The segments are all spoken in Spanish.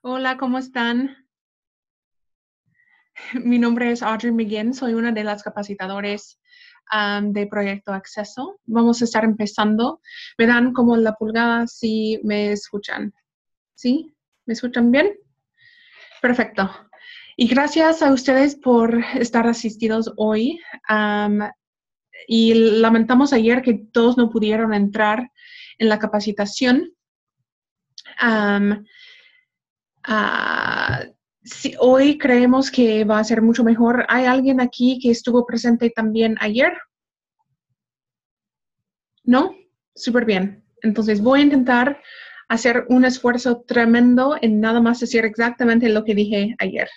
Hola, ¿cómo están? Mi nombre es Audrey McGinn, soy una de las capacitadores de Proyecto Acceso. Vamos a estar empezando. Me dan como la pulgada si me escuchan. ¿Sí? ¿Me escuchan bien? Perfecto. Y gracias a ustedes por estar asistidos hoy. Y lamentamos ayer que todos no pudieron entrar en la capacitación. Um, Ah, sí, hoy creemos que va a ser mucho mejor. ¿Hay alguien aquí que estuvo presente también ayer? ¿No? Súper bien. Entonces voy a intentar hacer un esfuerzo tremendo en nada más decir exactamente lo que dije ayer,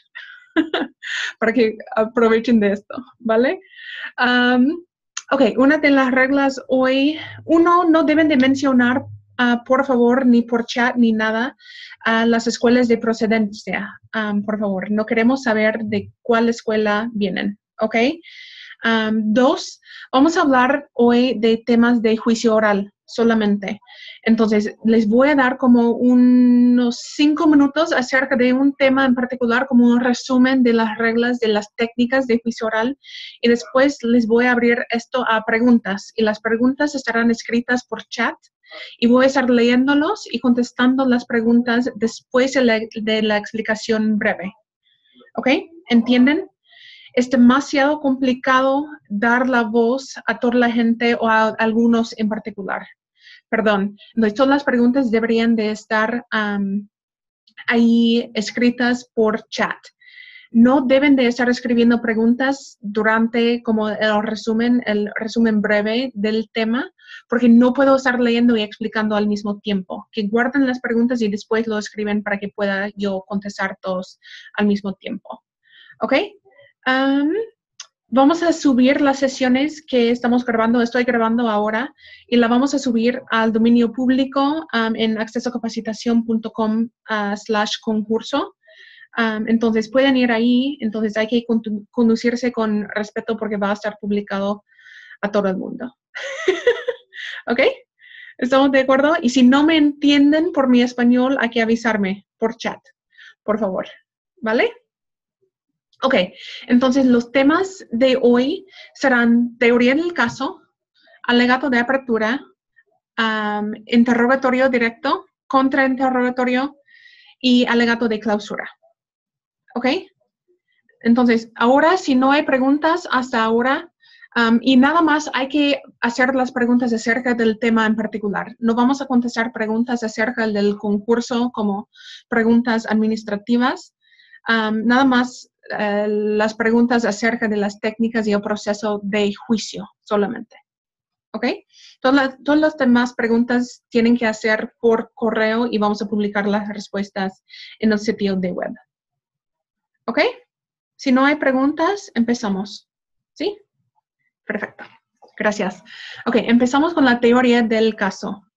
para que aprovechen de esto, ¿vale? Ok, una de las reglas hoy, no deben de mencionar, por favor, ni por chat ni nada, a las escuelas de procedencia, por favor. No queremos saber de cuál escuela vienen, ¿ok? Dos, vamos a hablar hoy de temas de juicio oral solamente. Entonces, les voy a dar como unos 5 minutos acerca de un tema en particular, como un resumen de las reglas, de las técnicas de juicio oral, y después les voy a abrir esto a preguntas, y las preguntas estarán escritas por chat, y voy a estar leyéndolos y contestando las preguntas después de la explicación breve. ¿Ok? ¿Entienden? Es demasiado complicado dar la voz a toda la gente o a algunos en particular. Perdón, todas las preguntas deberían de estar ahí escritas por chat. No deben de estar escribiendo preguntas durante como el resumen breve del tema, porque no puedo estar leyendo y explicando al mismo tiempo. Que guarden las preguntas y después lo escriben para que pueda yo contestar todos al mismo tiempo. ¿Ok? Vamos a subir las sesiones que estamos grabando, estoy grabando ahora, y la vamos a subir al dominio público en accesocapacitacion.com/concurso. Entonces pueden ir ahí, entonces hay que conducirse con respeto porque va a estar publicado a todo el mundo. ¿Ok? ¿Estamos de acuerdo? Y si no me entienden por mi español, hay que avisarme por chat, por favor. ¿Vale? Ok, entonces los temas de hoy serán teoría del caso, alegato de apertura, interrogatorio directo, contrainterrogatorio y alegato de clausura. ¿Ok? Entonces, ahora si no hay preguntas hasta ahora, y nada más hay que hacer las preguntas acerca del tema en particular. No vamos a contestar preguntas acerca del concurso como preguntas administrativas. Nada más las preguntas acerca de las técnicas y el proceso de juicio solamente. ¿Ok? Todas las demás preguntas tienen que hacer por correo y vamos a publicar las respuestas en el sitio de web. ¿Ok? Si no hay preguntas, empezamos. ¿Sí? Perfecto. Gracias. Ok, empezamos con la teoría del caso.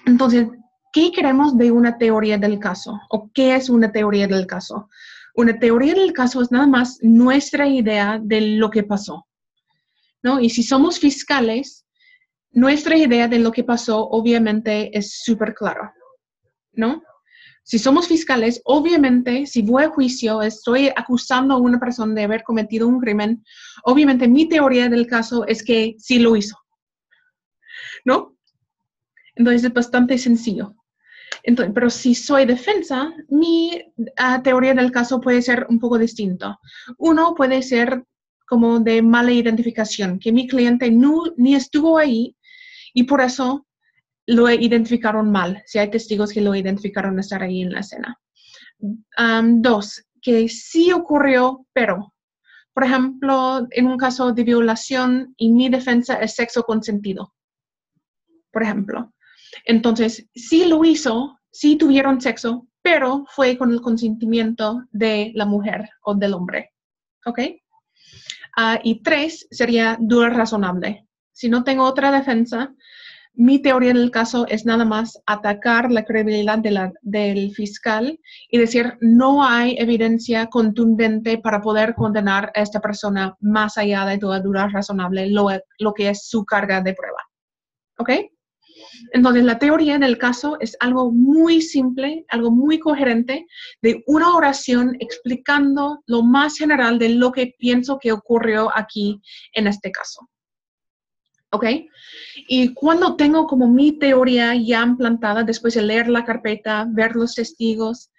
Entonces, ¿qué queremos de una teoría del caso? ¿O qué es una teoría del caso? Una teoría del caso es nada más nuestra idea de lo que pasó, ¿no? Y si somos fiscales, nuestra idea de lo que pasó obviamente es súper claro, ¿no? Si somos fiscales, obviamente, si voy a juicio, estoy acusando a una persona de haber cometido un crimen, obviamente mi teoría del caso es que sí lo hizo, ¿no? Entonces es bastante sencillo. Entonces, pero si soy defensa, mi teoría del caso puede ser un poco distinto. Uno puede ser como de mala identificación, que mi cliente ni estuvo ahí y por eso lo identificaron mal, si hay testigos que lo identificaron estar ahí en la escena. Dos, que sí ocurrió, pero, por ejemplo, en un caso de violación y mi defensa es sexo consentido, por ejemplo. Entonces, sí lo hizo, sí tuvieron sexo, pero fue con el consentimiento de la mujer o del hombre. ¿Ok? Y tres, sería duda razonable. Si no tengo otra defensa, mi teoría del caso es nada más atacar la credibilidad del fiscal y decir no hay evidencia contundente para poder condenar a esta persona más allá de toda duda razonable, lo que es su carga de prueba. ¿Ok? Entonces, la teoría del caso es algo muy simple, algo muy coherente, de una oración explicando lo más general de lo que pienso que ocurrió aquí en este caso. ¿Ok? Y cuando tengo como mi teoría ya implantada, después de leer la carpeta, ver los testigos,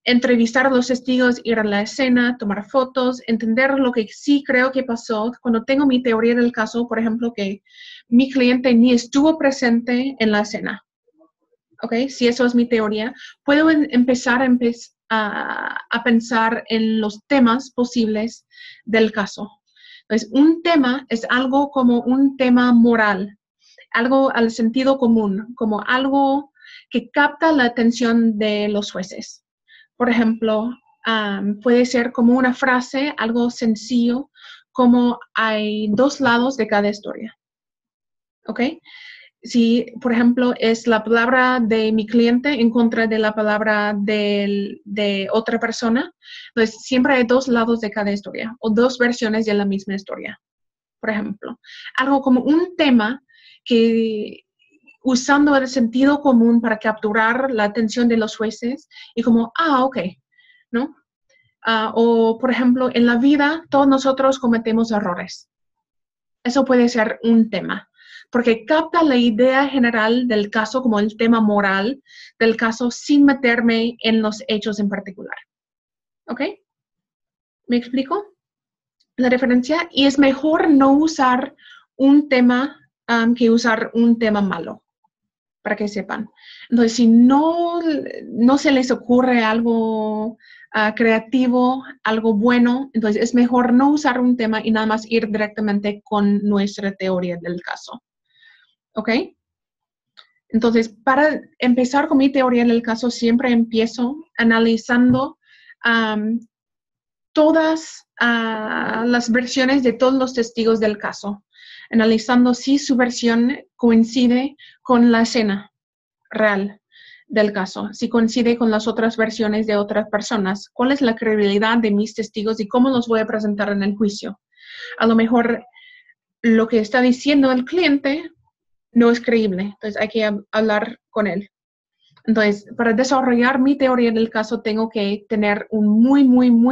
entrevistar a los testigos, ir a la escena, tomar fotos, entender lo que sí creo que pasó. Cuando tengo mi teoría del caso, por ejemplo, que mi cliente ni estuvo presente en la escena. ¿Ok? Si eso es mi teoría, puedo empezar a pensar en los temas posibles del caso. Entonces, un tema es algo como un tema moral, algo al sentido común, como algo que capta la atención de los jueces. Por ejemplo, puede ser como una frase, algo sencillo, como hay dos lados de cada historia. ¿Ok? Si, por ejemplo, es la palabra de mi cliente en contra de la palabra de otra persona, pues siempre hay dos lados de cada historia o dos versiones de la misma historia. Por ejemplo, algo como un tema que usando el sentido común para capturar la atención de los jueces y como, ok, ¿no? O, por ejemplo, en la vida todos nosotros cometemos errores. Eso puede ser un tema, porque capta la idea general del caso como el tema moral del caso sin meterme en los hechos en particular. ¿Ok? ¿Me explico la diferencia? Y es mejor no usar un tema que usar un tema malo, para que sepan. Entonces, si no se les ocurre algo creativo, algo bueno, entonces es mejor no usar un tema y nada más ir directamente con nuestra teoría del caso. ¿Ok? Entonces, para empezar con mi teoría del caso, siempre empiezo analizando todas las versiones de todos los testigos del caso, analizando si su versión coincide con la escena real del caso, si coincide con las otras versiones de otras personas, cuál es la credibilidad de mis testigos y cómo los voy a presentar en el juicio. A lo mejor lo que está diciendo el cliente no es creíble, entonces hay que hablar con él. Entonces, para desarrollar mi teoría del caso, tengo que tener un muy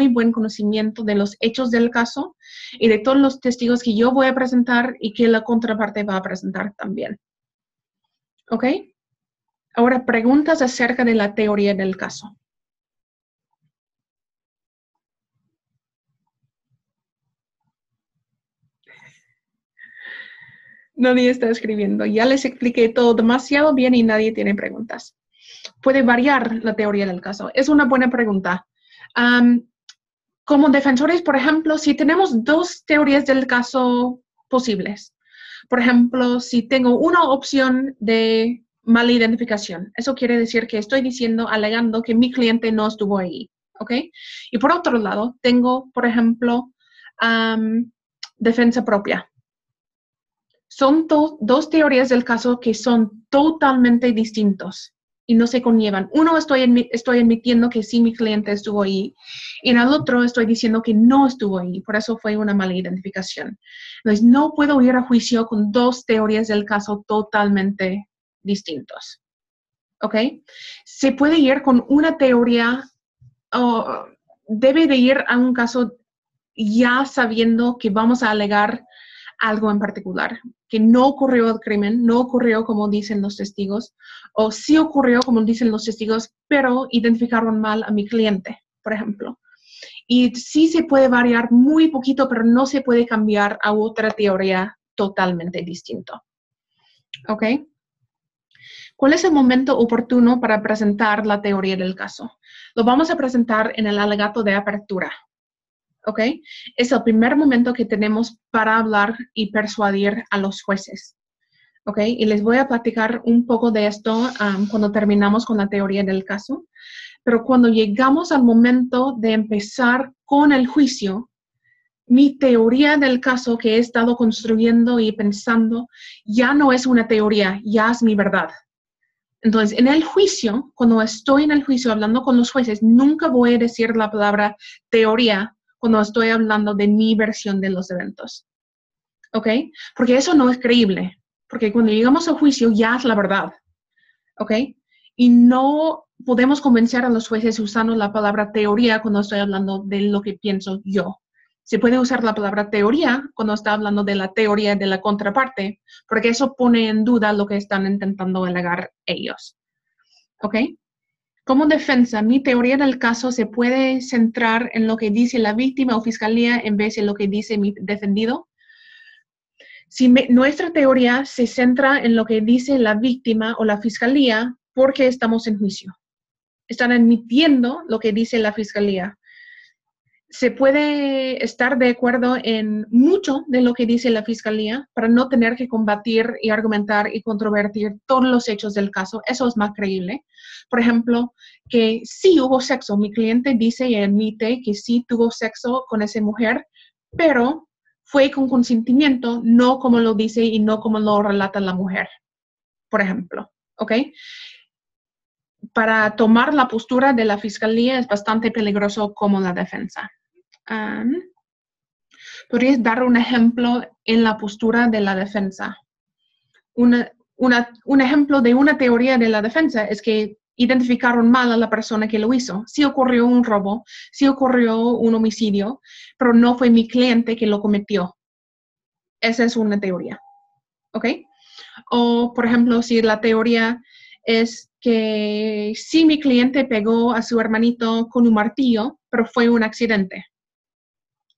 buen conocimiento de los hechos del caso y de todos los testigos que yo voy a presentar y que la contraparte va a presentar también. ¿Ok? Ahora, preguntas acerca de la teoría del caso. Nadie está escribiendo. Ya les expliqué todo demasiado bien y nadie tiene preguntas. ¿Puede variar la teoría del caso? Es una buena pregunta. Como defensores, por ejemplo, si tenemos dos teorías del caso posibles, por ejemplo, si tengo una opción de mala identificación, eso quiere decir que estoy alegando que mi cliente no estuvo ahí, ¿ok? Y por otro lado, tengo, por ejemplo, defensa propia. Son dos teorías del caso que son totalmente distintos y no se conllevan. Uno estoy admitiendo que sí mi cliente estuvo ahí y en el otro estoy diciendo que no estuvo ahí. Por eso fue una mala identificación. Entonces, no puedo ir a juicio con dos teorías del caso totalmente distintos. ¿Ok? Se puede ir con una teoría o debe de ir a un caso ya sabiendo que vamos a alegar algo en particular, que no ocurrió el crimen, no ocurrió como dicen los testigos, o sí ocurrió como dicen los testigos, pero identificaron mal a mi cliente, por ejemplo. Y sí se puede variar muy poquito, pero no se puede cambiar a otra teoría totalmente distinta. ¿Ok? ¿Cuál es el momento oportuno para presentar la teoría del caso? Lo vamos a presentar en el alegato de apertura. ¿Ok? Es el primer momento que tenemos para hablar y persuadir a los jueces. ¿Ok? Y les voy a platicar un poco de esto cuando terminamos con la teoría del caso. Pero cuando llegamos al momento de empezar con el juicio, mi teoría del caso que he estado construyendo y pensando ya no es una teoría, ya es mi verdad. Entonces, en el juicio, cuando estoy en el juicio hablando con los jueces, nunca voy a decir la palabra teoría cuando estoy hablando de mi versión de los eventos. ¿Ok? Porque eso no es creíble. porque cuando llegamos a juicio ya es la verdad, ¿ok? Y no podemos convencer a los jueces usando la palabra teoría cuando estoy hablando de lo que pienso yo. Se puede usar la palabra teoría cuando está hablando de la teoría de la contraparte, porque eso pone en duda lo que están intentando alegar ellos, ¿ok? Como defensa, mi teoría del caso se puede centrar en lo que dice la víctima o fiscalía en vez de lo que dice mi defendido. Si nuestra teoría se centra en lo que dice la víctima o la fiscalía, porque estamos en juicio. Están admitiendo lo que dice la fiscalía. Se puede estar de acuerdo en mucho de lo que dice la fiscalía para no tener que combatir y argumentar y controvertir todos los hechos del caso. Eso es más creíble. Por ejemplo, que sí hubo sexo. Mi cliente dice y admite que sí tuvo sexo con esa mujer, pero fue con consentimiento, no como lo dice y no como lo relata la mujer, por ejemplo. ¿Ok? Para tomar la postura de la fiscalía es bastante peligroso como la defensa. ¿Podrías dar un ejemplo en la postura de la defensa? Un ejemplo de una teoría de la defensa es que identificaron mal a la persona que lo hizo. Sí ocurrió un robo, sí ocurrió un homicidio, pero no fue mi cliente que lo cometió. Esa es una teoría. ¿Ok? O, por ejemplo, si la teoría es que sí mi cliente pegó a su hermanito con un martillo, pero fue un accidente.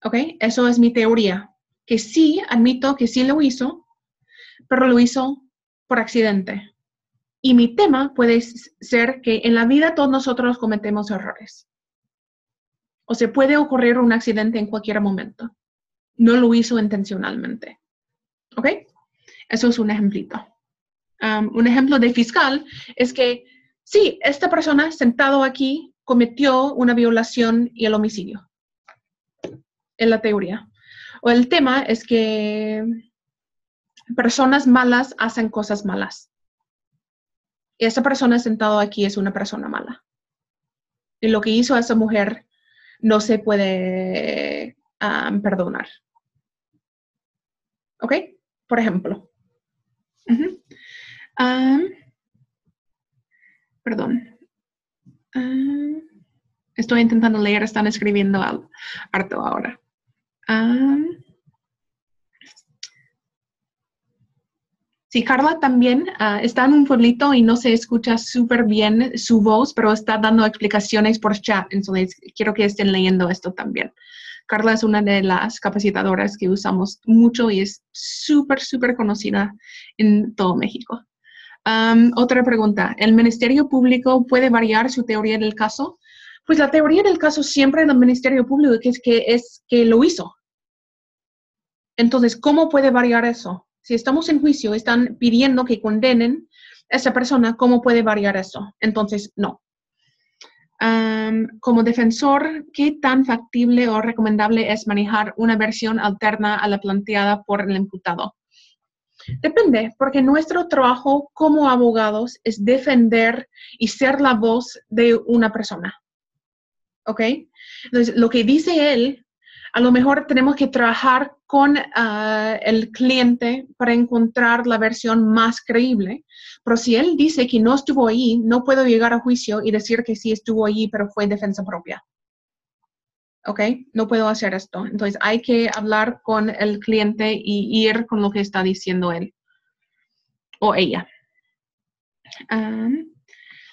¿Ok? Eso es mi teoría. Que sí, admito que sí lo hizo, pero lo hizo por accidente. Y mi tema puede ser que en la vida todos nosotros cometemos errores. O se puede ocurrir un accidente en cualquier momento. No lo hizo intencionalmente. ¿Ok? Eso es un ejemplito. Un ejemplo de fiscal es que sí, esta persona sentado aquí cometió una violación y el homicidio. En la teoría. O el tema es que personas malas hacen cosas malas. Y esa persona sentada aquí es una persona mala. Y lo que hizo esa mujer no se puede perdonar. ¿Ok? Por ejemplo. Perdón. Estoy intentando leer, están escribiendo harto ahora. Sí, Carla también está en un pueblito y no se escucha súper bien su voz, pero está dando explicaciones por chat, entonces quiero que estén leyendo esto también. Carla es una de las capacitadoras que usamos mucho y es súper, súper conocida en todo México. Otra pregunta, ¿el Ministerio Público puede variar su teoría del caso? Pues la teoría del caso siempre del Ministerio Público es que lo hizo. Entonces, ¿cómo puede variar eso? Si estamos en juicio, están pidiendo que condenen a esa persona, ¿cómo puede variar eso? Entonces, no. Como defensor, ¿qué tan factible o recomendable es manejar una versión alterna a la planteada por el imputado? Depende, porque nuestro trabajo como abogados es defender y ser la voz de una persona. ¿Ok? Entonces, lo que dice él, a lo mejor tenemos que trabajar con el cliente para encontrar la versión más creíble, pero si él dice que no estuvo ahí, no puedo llegar a juicio y decir que sí estuvo allí, pero fue defensa propia. ¿Ok? No puedo hacer esto. Entonces, hay que hablar con el cliente y ir con lo que está diciendo él o ella.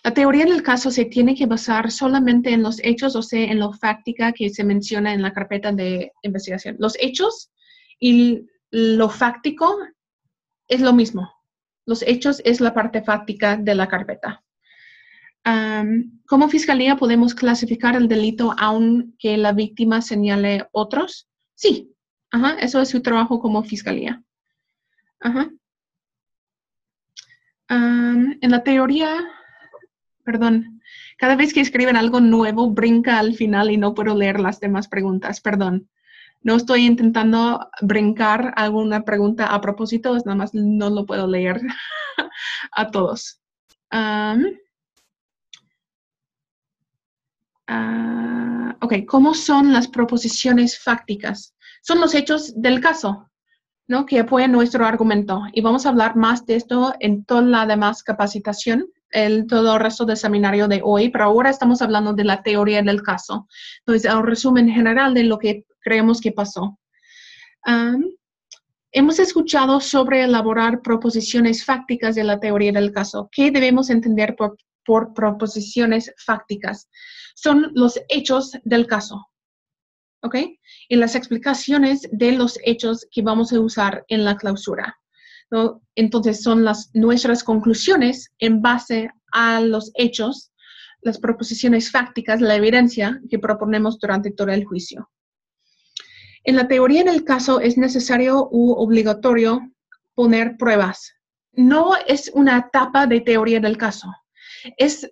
La teoría del caso se tiene que basar solamente en los hechos, o sea, en lo fáctica que se menciona en la carpeta de investigación. Los hechos y lo fáctico es lo mismo. Los hechos es la parte fáctica de la carpeta. ¿Cómo fiscalía podemos clasificar el delito aunque la víctima señale otros? Sí. Ajá, eso es su trabajo como fiscalía. Ajá. En la teoría, perdón, cada vez que escriben algo nuevo, brinca al final y no puedo leer las demás preguntas, perdón. No estoy intentando brincar alguna pregunta a propósito, es nada más no lo puedo leer a todos. Ok, ¿cómo son las proposiciones fácticas? Son los hechos del caso. ¿no? Que apoyan nuestro argumento. Y vamos a hablar más de esto en toda la demás capacitación, todo el resto del seminario de hoy, pero ahora estamos hablando de la teoría del caso. Entonces, el resumen general de lo que creemos que pasó. Hemos escuchado sobre elaborar proposiciones fácticas de la teoría del caso. ¿Qué debemos entender por proposiciones fácticas? Son los hechos del caso, ¿ok? Y las explicaciones de los hechos que vamos a usar en la clausura, ¿no? Entonces, son nuestras conclusiones en base a los hechos, las proposiciones fácticas, la evidencia que proponemos durante todo el juicio. En la teoría del caso es necesario u obligatorio poner pruebas. No es una etapa de teoría del caso, es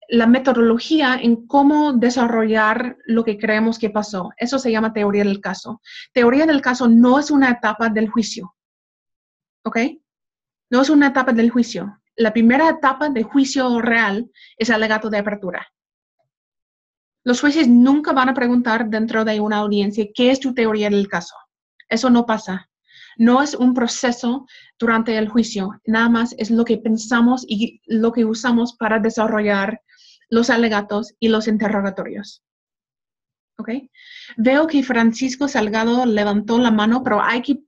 la metodología en cómo desarrollar lo que creemos que pasó. Eso se llama teoría del caso. Teoría del caso no es una etapa del juicio, ¿ok? No es una etapa del juicio. La primera etapa del juicio real es el alegato de apertura. Los jueces nunca van a preguntar dentro de una audiencia qué es tu teoría del caso. Eso no pasa. No es un proceso durante el juicio. Nada más es lo que pensamos y lo que usamos para desarrollar los alegatos y los interrogatorios. ¿Ok? Veo que Francisco Salgado levantó la mano, pero hay que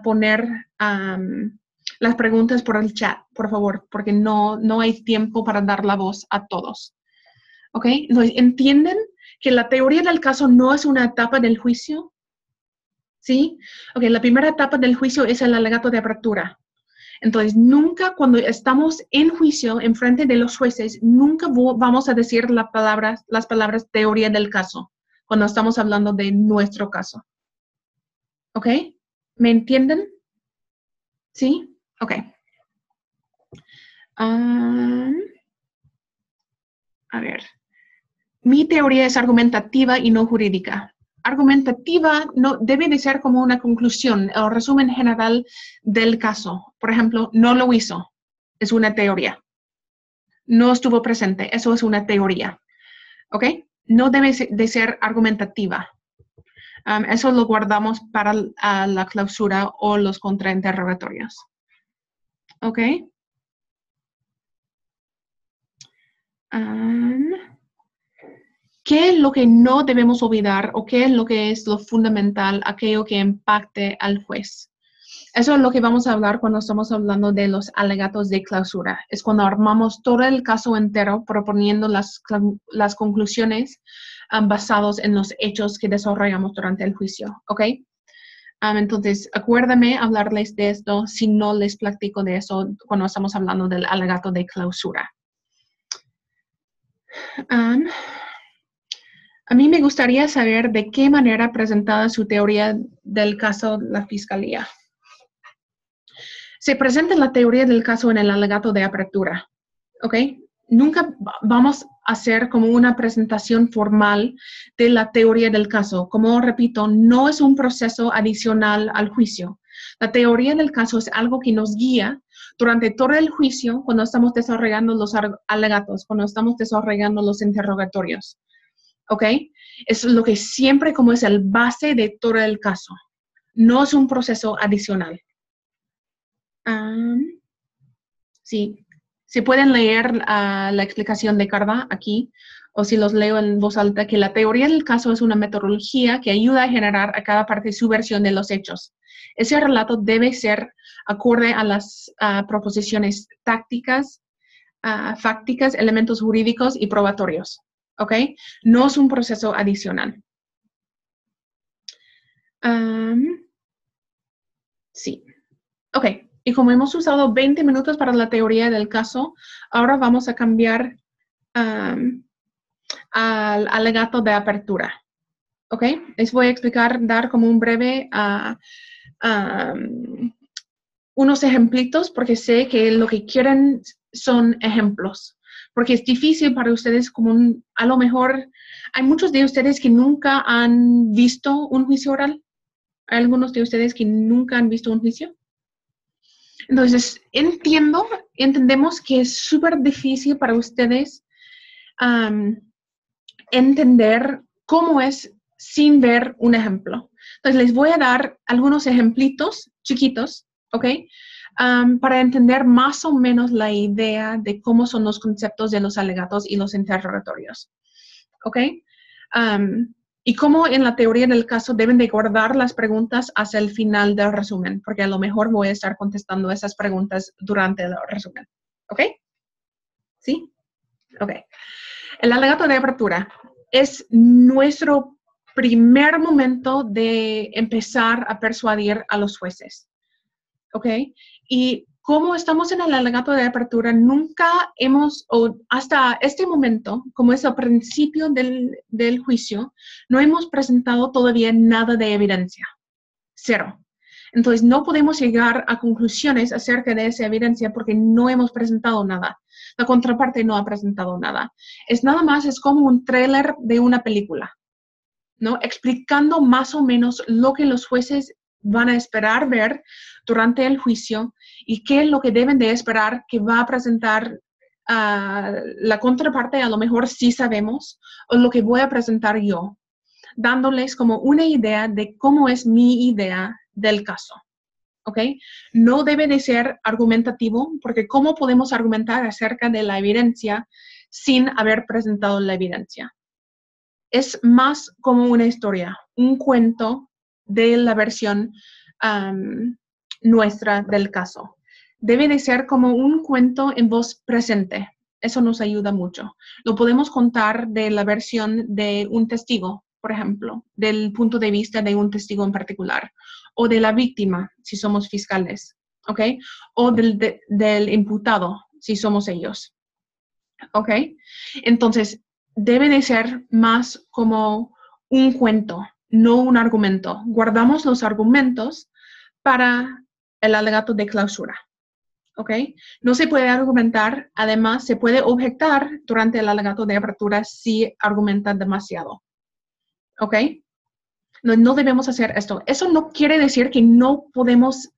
poner las preguntas por el chat, por favor, porque no hay tiempo para dar la voz a todos. ¿Ok? Entonces, ¿entienden que la teoría del caso no es una etapa del juicio? ¿Sí? Ok, la primera etapa del juicio es el alegato de apertura. Entonces, nunca cuando estamos en juicio, en frente de los jueces, nunca vamos a decir las palabras teoría del caso, cuando estamos hablando de nuestro caso. ¿Ok? ¿Me entienden? ¿Sí? Ok. A ver. Mi teoría es argumentativa y no jurídica. Argumentativa no, debe de ser como una conclusión, el resumen general del caso. Por ejemplo, no lo hizo, es una teoría. No estuvo presente, eso es una teoría. ¿Ok? No debe de ser argumentativa. Eso lo guardamos para la clausura o los contrainterrogatorios. ¿Ok? ¿Qué es lo que no debemos olvidar o qué es lo que es lo fundamental, aquello que impacte al juez? Eso es lo que vamos a hablar cuando estamos hablando de los alegatos de clausura. Es cuando armamos todo el caso entero proponiendo las conclusiones basados en los hechos que desarrollamos durante el juicio. ¿Ok? Entonces, acuérdame hablarles de esto si no les platico de eso cuando estamos hablando del alegato de clausura. A mí me gustaría saber de qué manera presentada su teoría del caso la Fiscalía. Se presenta la teoría del caso en el alegato de apertura, ¿ok? Nunca vamos a hacer como una presentación formal de la teoría del caso. Como repito, no es un proceso adicional al juicio. La teoría del caso es algo que nos guía durante todo el juicio cuando estamos desarrollando los alegatos, cuando estamos desarrollando los interrogatorios. ¿Ok? Es lo que siempre como es el base de todo el caso. No es un proceso adicional. Sí, si pueden leer la explicación de Carda aquí, o si los leo en voz alta, que la teoría del caso es una metodología que ayuda a generar a cada parte su versión de los hechos. Ese relato debe ser acorde a las proposiciones tácticas, fácticas, elementos jurídicos y probatorios. ¿Ok? No es un proceso adicional. Sí. Ok. Y como hemos usado 20 minutos para la teoría del caso, ahora vamos a cambiar al alegato de apertura. ¿Ok? Les voy a explicar, dar como un breve unos ejemplitos, porque sé que lo que quieren son ejemplos. Porque es difícil para ustedes, a lo mejor hay muchos de ustedes que nunca han visto un juicio oral. ¿Hay algunos de ustedes que nunca han visto un juicio? Entonces, entendemos que es súper difícil para ustedes entender cómo es sin ver un ejemplo. Entonces, les voy a dar algunos ejemplitos chiquitos, ¿ok? Para entender más o menos la idea de cómo son los conceptos de los alegatos y los interrogatorios, ¿ok? Y cómo en la teoría del caso deben de guardar las preguntas hasta el final del resumen, porque a lo mejor voy a estar contestando esas preguntas durante el resumen, ¿ok? ¿Sí? Ok. El alegato de apertura es nuestro primer momento de empezar a persuadir a los jueces, ¿ok? Y como estamos en el alegato de apertura, nunca hemos, o hasta este momento, como es el principio del juicio, no hemos presentado todavía nada de evidencia. Cero. Entonces, no podemos llegar a conclusiones acerca de esa evidencia porque no hemos presentado nada. La contraparte no ha presentado nada. Es nada más, es como un tráiler de una película, ¿no? Explicando más o menos lo que los jueces van a esperar ver durante el juicio y qué es lo que deben de esperar que va a presentar la contraparte. A lo mejor sí sabemos, o lo que voy a presentar yo, dándoles como una idea de cómo es mi idea del caso, ¿ok? No debe de ser argumentativo, porque ¿cómo podemos argumentar acerca de la evidencia sin haber presentado la evidencia? Es más como una historia, un cuento de la versión nuestra del caso. Debe de ser como un cuento en voz presente. Eso nos ayuda mucho. Lo podemos contar de la versión de un testigo, por ejemplo, del punto de vista de un testigo en particular, o de la víctima, si somos fiscales, ¿ok? O del imputado, si somos ellos, ¿ok? Entonces, debe de ser más como un cuento, no un argumento. Guardamos los argumentos para el alegato de clausura, ¿ok? No se puede argumentar, además se puede objetar durante el alegato de apertura si argumenta demasiado, ¿ok? No debemos hacer esto. Eso no quiere decir que no podemos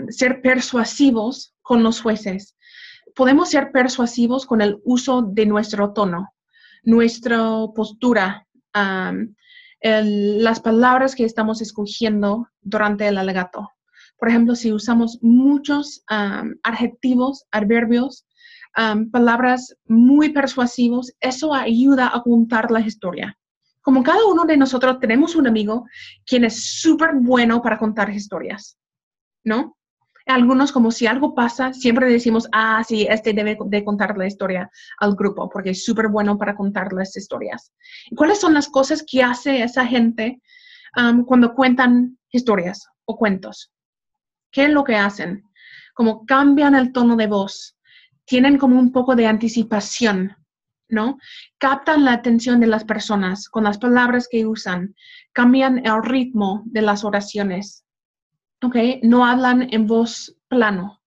ser persuasivos con los jueces. Podemos ser persuasivos con el uso de nuestro tono, nuestra postura, las palabras que estamos escogiendo durante el alegato. Por ejemplo, si usamos muchos adjetivos, adverbios, palabras muy persuasivos, eso ayuda a contar la historia. Como cada uno de nosotros tenemos un amigo quien es súper bueno para contar historias, ¿no? Algunos, como si algo pasa, siempre decimos, sí, este debe de contar la historia al grupo, porque es súper bueno para contar las historias. ¿Cuáles son las cosas que hace esa gente cuando cuentan historias o cuentos? ¿Qué es lo que hacen? Como cambian el tono de voz, tienen como un poco de anticipación, ¿no? Captan la atención de las personas con las palabras que usan, cambian el ritmo de las oraciones, ¿ok? No hablan en voz plano,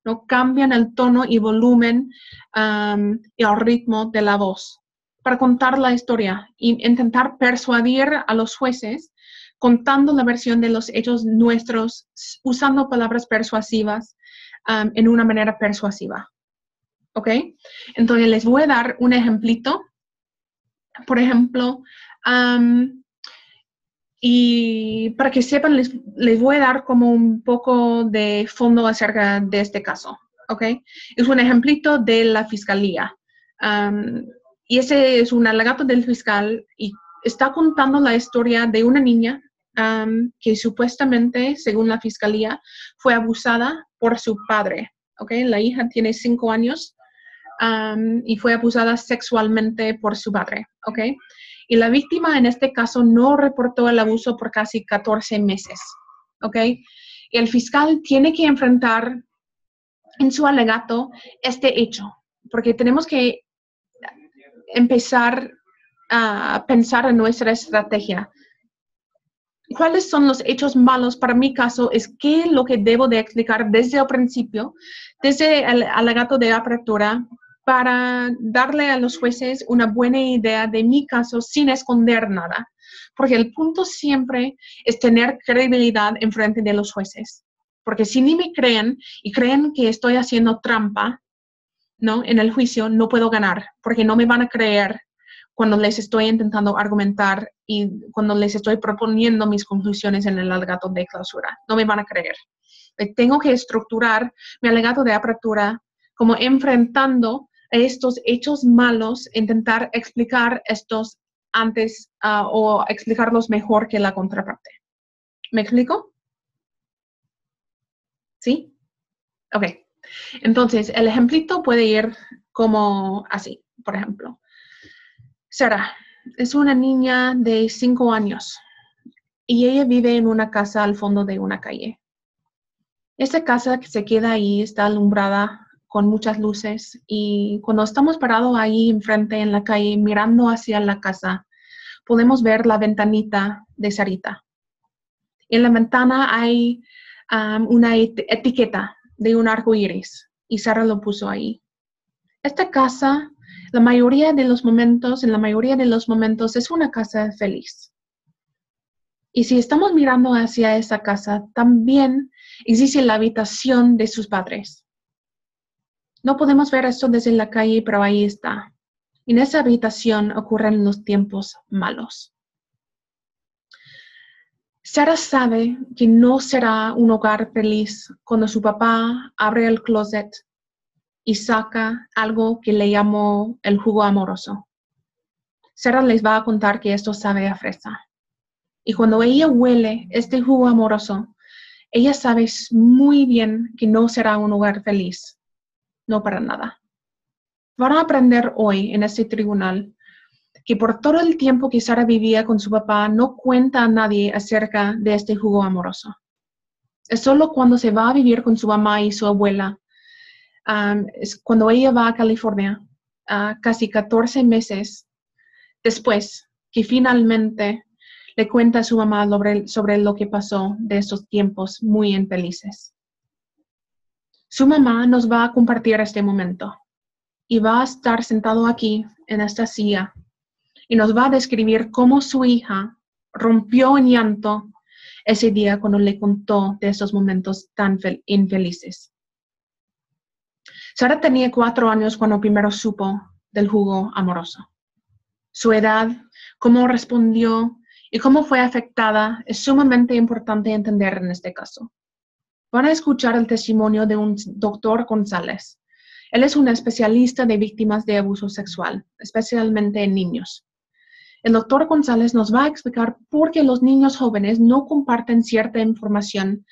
no cambian el tono y volumen y el ritmo de la voz para contar la historia e intentar persuadir a los jueces contando la versión de los hechos nuestros, usando palabras persuasivas en una manera persuasiva. ¿Ok? Entonces, les voy a dar un ejemplito. Por ejemplo, y para que sepan, les voy a dar como un poco de fondo acerca de este caso. ¿Ok? Es un ejemplito de la fiscalía. Y ese es un alegato del fiscal y está contando la historia de una niña que supuestamente, según la fiscalía, fue abusada por su padre. ¿Ok? La hija tiene 5 años. Y fue abusada sexualmente por su padre, ¿ok? Y la víctima en este caso no reportó el abuso por casi 14 meses, ¿ok? Y el fiscal tiene que enfrentar en su alegato este hecho, porque tenemos que empezar a pensar en nuestra estrategia. ¿Cuáles son los hechos malos? Para mi caso, es qué es lo que debo de explicar desde el principio, desde el alegato de apertura, para darle a los jueces una buena idea de mi caso sin esconder nada. Porque el punto siempre es tener credibilidad en frente de los jueces. Porque si ni me creen y creen que estoy haciendo trampa, ¿no? En el juicio, no puedo ganar, porque no me van a creer, cuando les estoy intentando argumentar y cuando les estoy proponiendo mis conclusiones en el alegato de clausura. No me van a creer. Tengo que estructurar mi alegato de apertura como enfrentando a estos hechos malos, intentar explicar estos antes o explicarlos mejor que la contraparte. ¿Me explico? ¿Sí? Ok. Entonces, el ejemplito puede ir como así, por ejemplo. Sara es una niña de 5 años y ella vive en una casa al fondo de una calle. Esta casa que se queda ahí está alumbrada con muchas luces y cuando estamos parados ahí enfrente en la calle mirando hacia la casa, podemos ver la ventanita de Sarita. En la ventana hay una etiqueta de un arco iris y Sara lo puso ahí. Esta casa, en la mayoría de los momentos, es una casa feliz. Y si estamos mirando hacia esa casa, también existe la habitación de sus padres. No podemos ver esto desde la calle, pero ahí está. En esa habitación ocurren los tiempos malos. Sara sabe que no será un hogar feliz cuando su papá abre el closet y saca algo que le llamó el jugo amoroso. Sara les va a contar que esto sabe a fresa. Y cuando ella huele este jugo amoroso, ella sabe muy bien que no será un hogar feliz. No para nada. Van a aprender hoy en este tribunal que por todo el tiempo que Sara vivía con su papá, no cuenta a nadie acerca de este jugo amoroso. Es solo cuando se va a vivir con su mamá y su abuela, es cuando ella va a California, casi 14 meses después, que finalmente le cuenta a su mamá sobre lo que pasó de esos tiempos muy infelices. Su mamá nos va a compartir este momento y va a estar sentado aquí en esta silla y nos va a describir cómo su hija rompió en llanto ese día cuando le contó de esos momentos tan infelices. Sara tenía 4 años cuando primero supo del jugo amoroso. Su edad, cómo respondió y cómo fue afectada es sumamente importante entender en este caso. Van a escuchar el testimonio de un doctor González. Él es un especialista de víctimas de abuso sexual, especialmente en niños. El doctor González nos va a explicar por qué los niños jóvenes no comparten cierta información,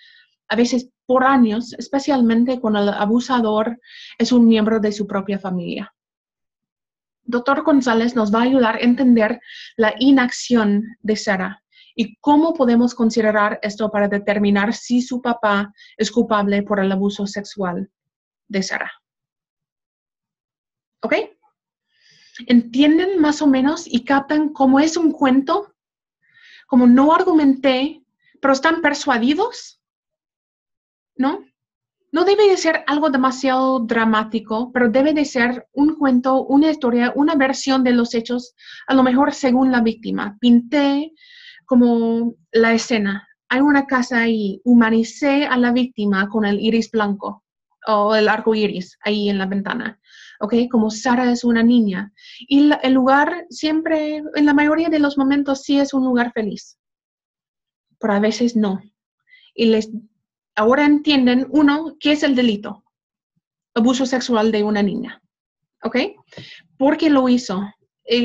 a veces por años, especialmente cuando el abusador es un miembro de su propia familia. Dr. González nos va a ayudar a entender la inacción de Sara y cómo podemos considerar esto para determinar si su papá es culpable por el abuso sexual de Sara. ¿Ok? ¿Entienden más o menos y captan cómo es un cuento? Como no argumenté, pero están persuadidos, ¿no? No debe de ser algo demasiado dramático, pero debe de ser un cuento, una historia, una versión de los hechos, a lo mejor según la víctima. Pinté como la escena. Hay una casa ahí, humanicé a la víctima con el iris blanco o el arco iris ahí en la ventana. ¿Ok? Como Sara es una niña. Y el lugar siempre, en la mayoría de los momentos, sí es un lugar feliz. Pero a veces no. Y ahora entienden, uno, ¿qué es el delito? Abuso sexual de una niña. ¿Ok? ¿Por qué lo hizo?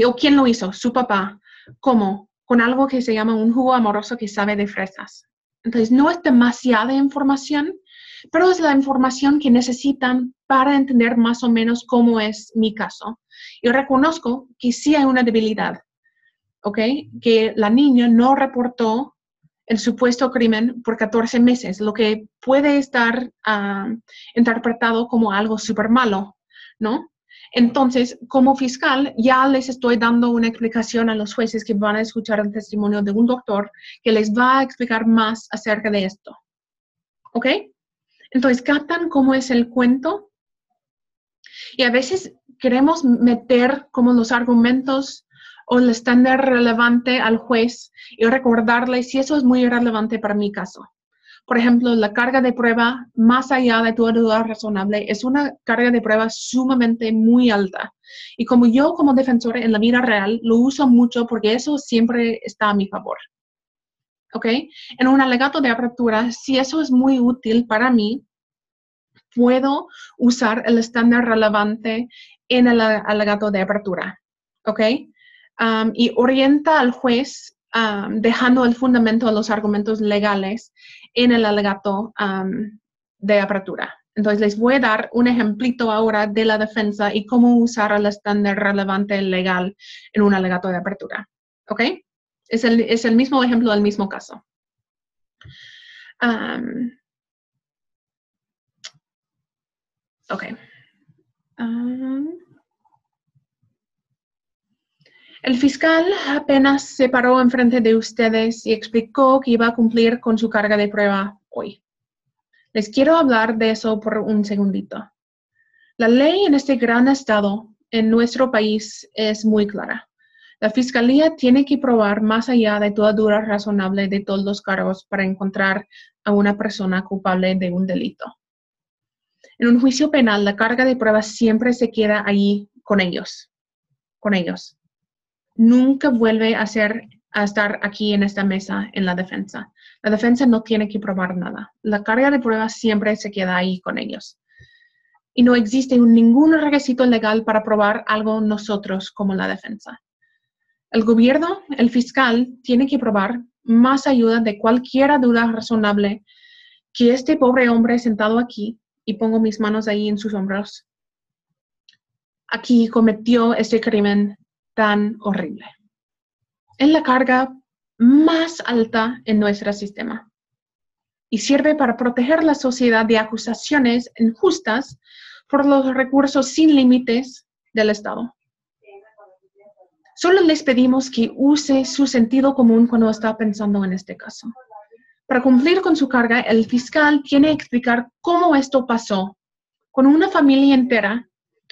¿O quién lo hizo? Su papá. ¿Cómo? Con algo que se llama un jugo amoroso que sabe de fresas. Entonces, no es demasiada información, pero es la información que necesitan para entender más o menos cómo es mi caso. Yo reconozco que sí hay una debilidad, ¿ok? Que la niña no reportó el supuesto crimen por 14 meses, lo que puede estar interpretado como algo súper malo, ¿no? Entonces, como fiscal, ya les estoy dando una explicación a los jueces que van a escuchar el testimonio de un doctor que les va a explicar más acerca de esto. ¿Ok? Entonces, ¿captan cómo es el cuento? Y a veces queremos meter como los argumentos o el estándar relevante al juez y recordarle si eso es muy relevante para mi caso. Por ejemplo, la carga de prueba más allá de toda duda razonable es una carga de prueba sumamente muy alta. Y como yo como defensora en la vida real lo uso mucho porque eso siempre está a mi favor. ¿Ok? En un alegato de apertura, si eso es muy útil para mí, puedo usar el estándar relevante en el alegato de apertura. ¿Ok? Y orienta al juez dejando el fundamento de los argumentos legales en el alegato de apertura. Entonces, les voy a dar un ejemplito ahora de la defensa y cómo usar el estándar relevante legal en un alegato de apertura. ¿Ok? Es el mismo ejemplo del mismo caso. Ok. El fiscal apenas se paró enfrente de ustedes y explicó que iba a cumplir con su carga de prueba hoy. Les quiero hablar de eso por un segundito. La ley en este gran estado, en nuestro país, es muy clara. La fiscalía tiene que probar más allá de toda duda razonable de todos los cargos para encontrar a una persona culpable de un delito. En un juicio penal, la carga de prueba siempre se queda ahí con ellos. Nunca vuelve a estar aquí en esta mesa en la defensa. La defensa no tiene que probar nada. La carga de prueba siempre se queda ahí con ellos. Y no existe ningún requisito legal para probar algo nosotros como la defensa. El gobierno, el fiscal, tiene que probar más ayuda de cualquier duda razonable que este pobre hombre sentado aquí, y pongo mis manos ahí en sus hombros, aquí cometió este crimen tan horrible. Es la carga más alta en nuestro sistema y sirve para proteger la sociedad de acusaciones injustas por los recursos sin límites del Estado. Solo les pedimos que use su sentido común cuando está pensando en este caso. Para cumplir con su carga, el fiscal tiene que explicar cómo esto pasó. Con una familia entera,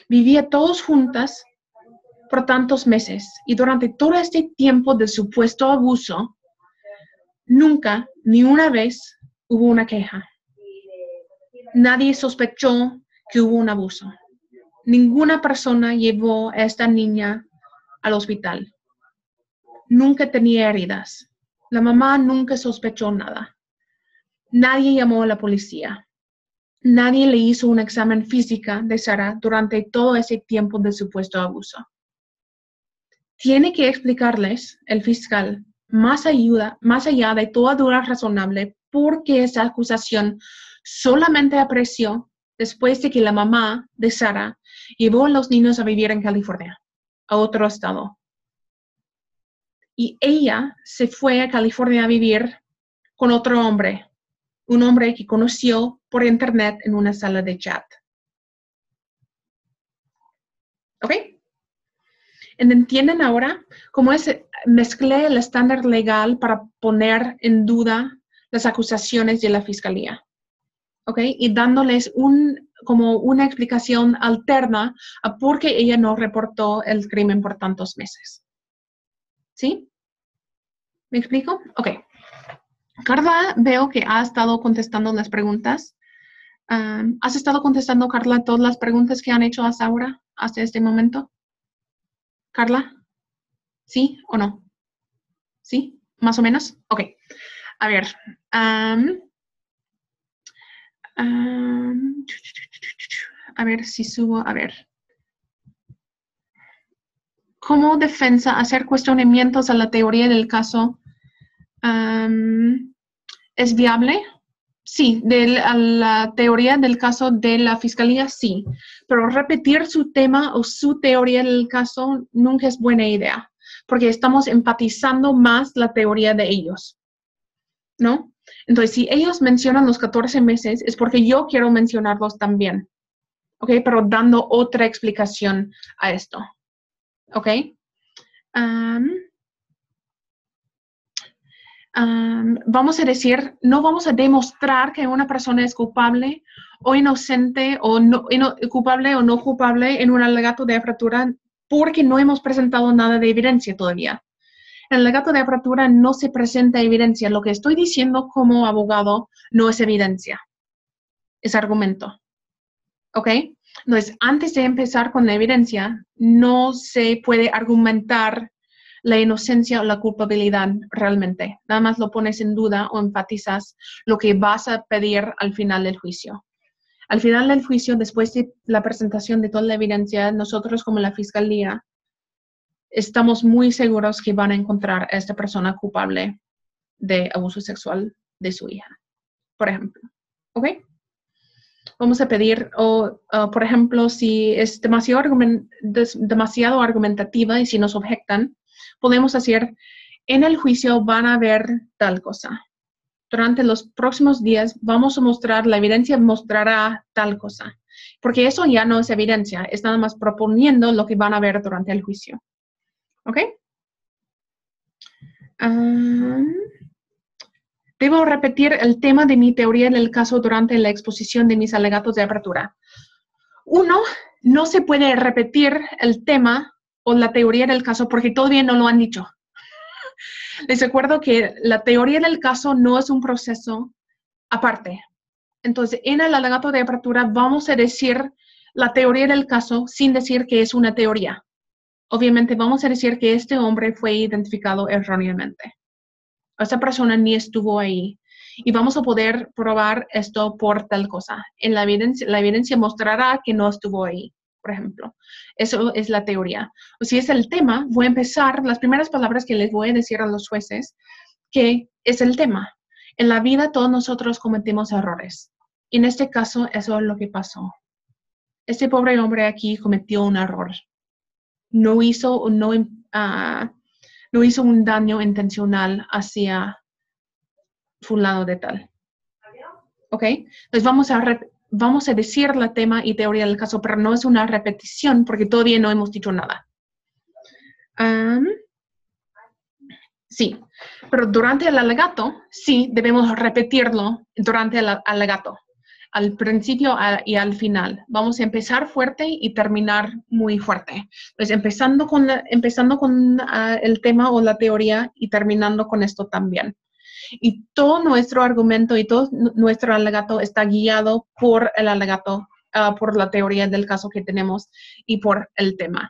vivía todos juntas por tantos meses y durante todo este tiempo de supuesto abuso, nunca, ni una vez, hubo una queja. Nadie sospechó que hubo un abuso. Ninguna persona llevó a esta niña al hospital. Nunca tenía heridas. La mamá nunca sospechó nada. Nadie llamó a la policía. Nadie le hizo un examen físico de Sara durante todo ese tiempo de supuesto abuso. Tiene que explicarles, el fiscal, más allá de toda duda razonable, por qué esa acusación solamente apareció después de que la mamá de Sara llevó a los niños a vivir en California, a otro estado. Y ella se fue a California a vivir con otro hombre, un hombre que conoció por internet en una sala de chat. ¿Ok? ¿Entienden ahora cómo mezclé el estándar legal para poner en duda las acusaciones de la fiscalía? ¿Ok? Y dándoles como una explicación alterna a por qué ella no reportó el crimen por tantos meses. ¿Sí? ¿Me explico? Ok. Carla, veo que ha estado contestando las preguntas. ¿Has estado contestando, Carla, todas las preguntas que han hecho hasta ahora, hasta este momento? Carla, ¿sí o no? ¿Sí? ¿Más o menos? Ok. A ver. A ver si subo. A ver. ¿Cómo defensa hacer cuestionamientos a la teoría del caso es viable? Sí, a la teoría del caso de la fiscalía, sí. Pero repetir su tema o su teoría del caso nunca es buena idea, porque estamos empatizando más la teoría de ellos, ¿no? Entonces, si ellos mencionan los 14 meses, es porque yo quiero mencionarlos también, ¿ok? Pero dando otra explicación a esto, ¿ok? Vamos a decir, no vamos a demostrar que una persona es culpable o inocente o no, culpable o no culpable en un alegato de apertura porque no hemos presentado nada de evidencia todavía. En el alegato de apertura no se presenta evidencia. Lo que estoy diciendo como abogado no es evidencia, es argumento. ¿Ok? Entonces, antes de empezar con la evidencia, no se puede argumentar la inocencia o la culpabilidad realmente. Nada más lo pones en duda o enfatizas lo que vas a pedir al final del juicio. Al final del juicio, después de la presentación de toda la evidencia, nosotros como la Fiscalía estamos muy seguros que van a encontrar a esta persona culpable de abuso sexual de su hija, por ejemplo. ¿Ok? Vamos a pedir, por ejemplo, si es demasiado argumentativa y si nos objetan, podemos decir, en el juicio van a ver tal cosa. Durante los próximos días vamos a mostrar, la evidencia mostrará tal cosa. Porque eso ya no es evidencia, es nada más proponiendo lo que van a ver durante el juicio. ¿Ok? Debo repetir el tema de mi teoría del caso durante la exposición de mis alegatos de apertura. 1, no se puede repetir el tema o la teoría del caso porque todavía no lo han dicho. Les recuerdo que la teoría del caso no es un proceso aparte. Entonces, en el alegato de apertura vamos a decir la teoría del caso sin decir que es una teoría. Obviamente vamos a decir que este hombre fue identificado erróneamente. Esa persona ni estuvo ahí. Y vamos a poder probar esto por tal cosa. En la evidencia mostrará que no estuvo ahí, por ejemplo. Eso es la teoría. O si es el tema, voy a empezar, las primeras palabras que les voy a decir a los jueces, que es el tema. En la vida todos nosotros cometemos errores. Y en este caso, eso es lo que pasó. Este pobre hombre aquí cometió un error. No hizo un daño intencional hacia fulano de tal. ¿Ok? Entonces vamos a decir la tema y teoría del caso, pero no es una repetición porque todavía no hemos dicho nada. Sí, pero durante el alegato, sí, debemos repetirlo durante el alegato, al principio y al final. Vamos a empezar fuerte y terminar muy fuerte. Pues empezando con el tema o la teoría y terminando con esto también. Y todo nuestro argumento y todo nuestro alegato está guiado por el alegato, por la teoría del caso que tenemos y por el tema.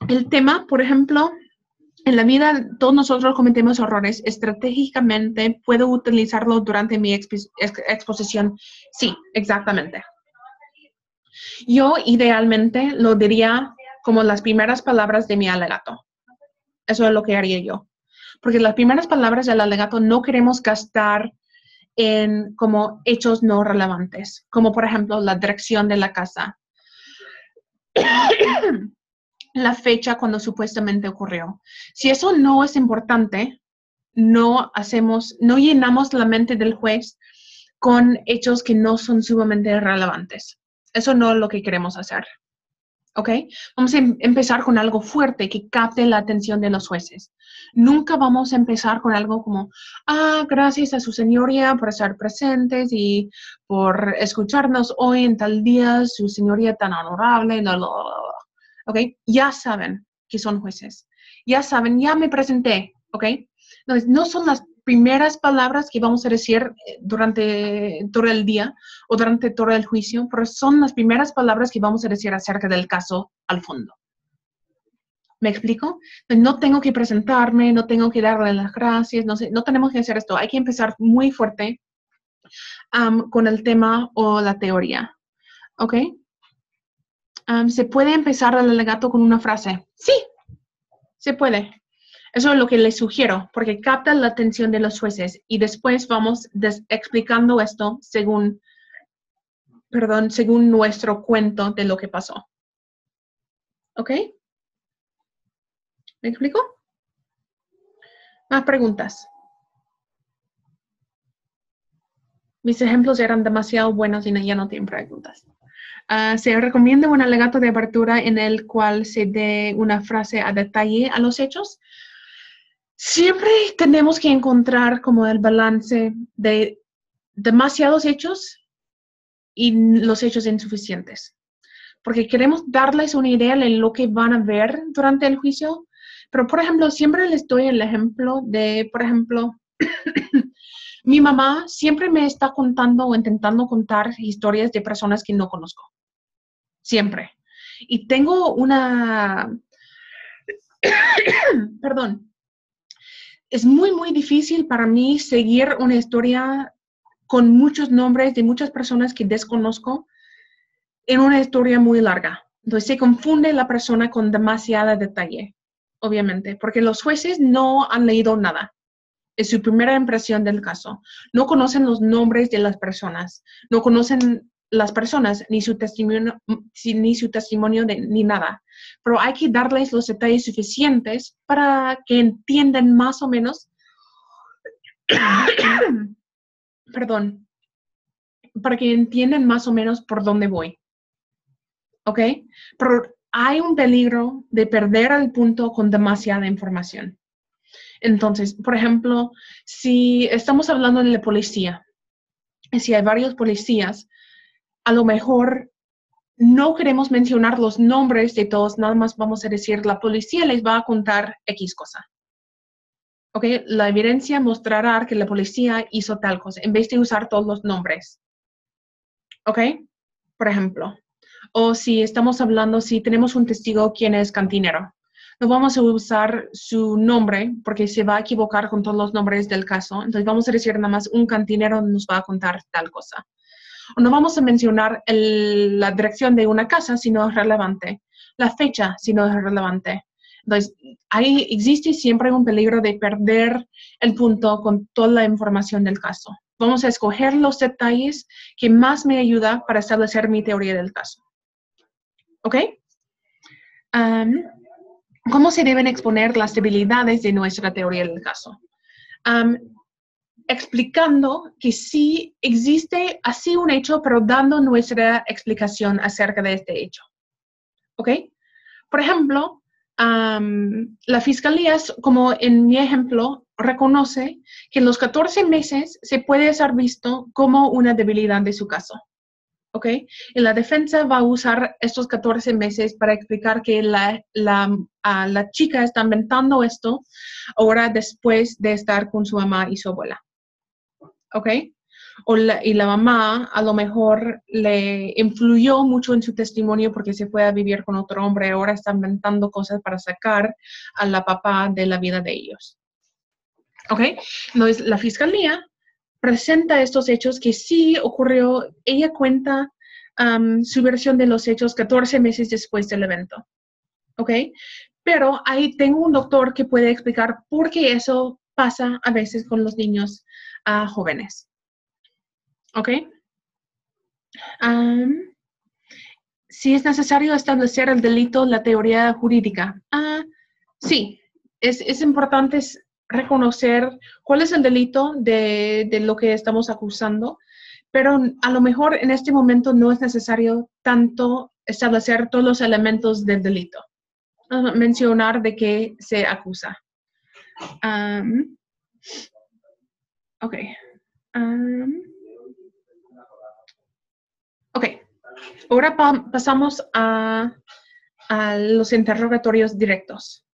El tema, por ejemplo, en la vida todos nosotros cometemos errores. Estratégicamente, ¿puedo utilizarlo durante mi exposición? Sí, exactamente. Yo idealmente lo diría como las primeras palabras de mi alegato. Eso es lo que haría yo. Porque las primeras palabras del alegato no queremos gastar en como hechos no relevantes, como por ejemplo la dirección de la casa, la fecha cuando supuestamente ocurrió. Si eso no es importante, no llenamos la mente del juez con hechos que no son sumamente relevantes. Eso no es lo que queremos hacer. ¿Ok? Vamos a empezar con algo fuerte que capte la atención de los jueces. Nunca vamos a empezar con algo como, gracias a su señoría por estar presentes y por escucharnos hoy en tal día, su señoría tan honorable, ¿ok? Ya saben que son jueces. Ya saben, ya me presenté, ¿ok? Entonces, no son las primeras palabras que vamos a decir durante todo el día o durante todo el juicio, pero son las primeras palabras que vamos a decir acerca del caso al fondo. ¿Me explico? No tengo que presentarme, no tengo que darle las gracias, no tenemos que hacer esto. Hay que empezar muy fuerte con el tema o la teoría. ¿Ok? ¿Se puede empezar el alegato con una frase? Sí, se puede. Eso es lo que les sugiero, porque capta la atención de los jueces y después vamos explicando esto según nuestro cuento de lo que pasó. ¿Ok? ¿Me explico? Más preguntas. Mis ejemplos eran demasiado buenos y ya no tienen preguntas. Se recomienda un alegato de apertura en el cual se dé una frase a detalle a los hechos. Siempre tenemos que encontrar como el balance de demasiados hechos y los hechos insuficientes. porque queremos darles una idea de lo que van a ver durante el juicio. Pero, por ejemplo, siempre les doy el ejemplo de, por ejemplo, mi mamá siempre me está contando o intentando contar historias de personas que no conozco. Siempre. Y tengo una... Perdón. Es muy, muy difícil para mí seguir una historia con muchos nombres de muchas personas que desconozco en una historia muy larga. Entonces se confunde la persona con demasiado detalle, obviamente, porque los jueces no han leído nada. Es su primera impresión del caso. No conocen los nombres de las personas, no conocen las personas ni su testimonio, ni nada. Pero hay que darles los detalles suficientes para que entiendan más o menos, perdón, para que entiendan más o menos por dónde voy. ¿Ok? Pero hay un peligro de perder el punto con demasiada información. Entonces, por ejemplo, si estamos hablando de la policía, si hay varios policías, a lo mejor no queremos mencionar los nombres de todos, nada más vamos a decir, la policía les va a contar X cosa. ¿Ok? La evidencia mostrará que la policía hizo tal cosa, en vez de usar todos los nombres. ¿Ok? Por ejemplo. O si estamos hablando, si tenemos un testigo quien es cantinero, no vamos a usar su nombre porque se va a equivocar con todos los nombres del caso. Entonces vamos a decir nada más un cantinero nos va a contar tal cosa. O no vamos a mencionar la dirección de una casa si no es relevante, la fecha si no es relevante. Entonces, ahí existe siempre un peligro de perder el punto con toda la información del caso. Vamos a escoger los detalles que más me ayudan para establecer mi teoría del caso. ¿Ok? ¿Cómo se deben exponer las debilidades de nuestra teoría del caso? Explicando que sí existe así un hecho, pero dando nuestra explicación acerca de este hecho. ¿Ok? Por ejemplo, la fiscalía, como en mi ejemplo, reconoce que en los 14 meses se puede ser visto como una debilidad de su caso. ¿Ok? Y la defensa va a usar estos 14 meses para explicar que la chica está inventando esto ahora después de estar con su mamá y su abuela. ¿Ok? Y la mamá a lo mejor le influyó mucho en su testimonio porque se fue a vivir con otro hombre, ahora está inventando cosas para sacar a la papá de la vida de ellos. ¿Ok? Entonces, la fiscalía presenta estos hechos que sí ocurrió, ella cuenta su versión de los hechos 14 meses después del evento. ¿Ok? Pero ahí tengo un doctor que puede explicar por qué eso pasa a veces con los niños jóvenes. ¿Ok? Si es necesario establecer el delito, la teoría jurídica. Sí, es importante reconocer cuál es el delito de lo que estamos acusando, pero a lo mejor en este momento no es necesario tanto establecer todos los elementos del delito. Mencionar de qué se acusa. Ok. Ok. Ahora pasamos a los interrogatorios directos.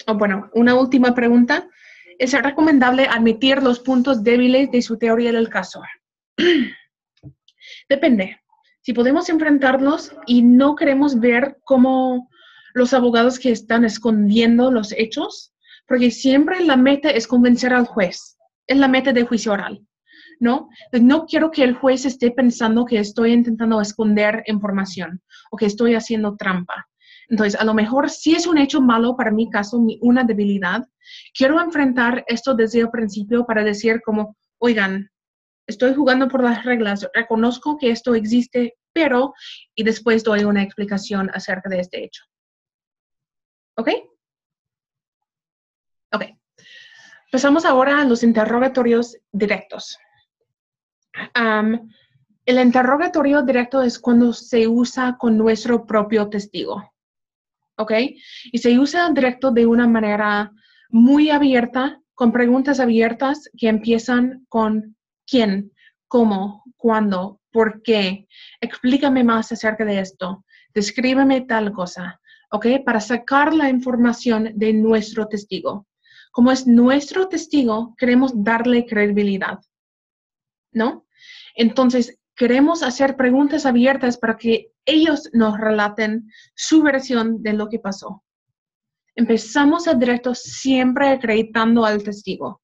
Bueno, una última pregunta. ¿Es recomendable admitir los puntos débiles de su teoría del caso? Depende. Si podemos enfrentarlos y no queremos ver cómo los abogados que están escondiendo los hechos, porque siempre la meta es convencer al juez. Es la meta del juicio oral, ¿no? No quiero que el juez esté pensando que estoy intentando esconder información o que estoy haciendo trampa. Entonces, a lo mejor si es un hecho malo para mi caso, una debilidad, quiero enfrentar esto desde el principio para decir como, oigan, estoy jugando por las reglas, reconozco que esto existe, pero, y después doy una explicación acerca de este hecho. ¿Ok? Ok. Pasamos ahora a los interrogatorios directos. El interrogatorio directo es cuando se usa con nuestro propio testigo. ¿Ok? Y se usa directo de una manera muy abierta, con preguntas abiertas que empiezan con quién, cómo, cuándo, ¿Por qué? Explícame más acerca de esto. Descríbeme tal cosa, ¿ok? Para sacar la información de nuestro testigo. Como es nuestro testigo, queremos darle credibilidad, ¿no? Entonces, queremos hacer preguntas abiertas para que ellos nos relaten su versión de lo que pasó. Empezamos el directo siempre acreditando al testigo.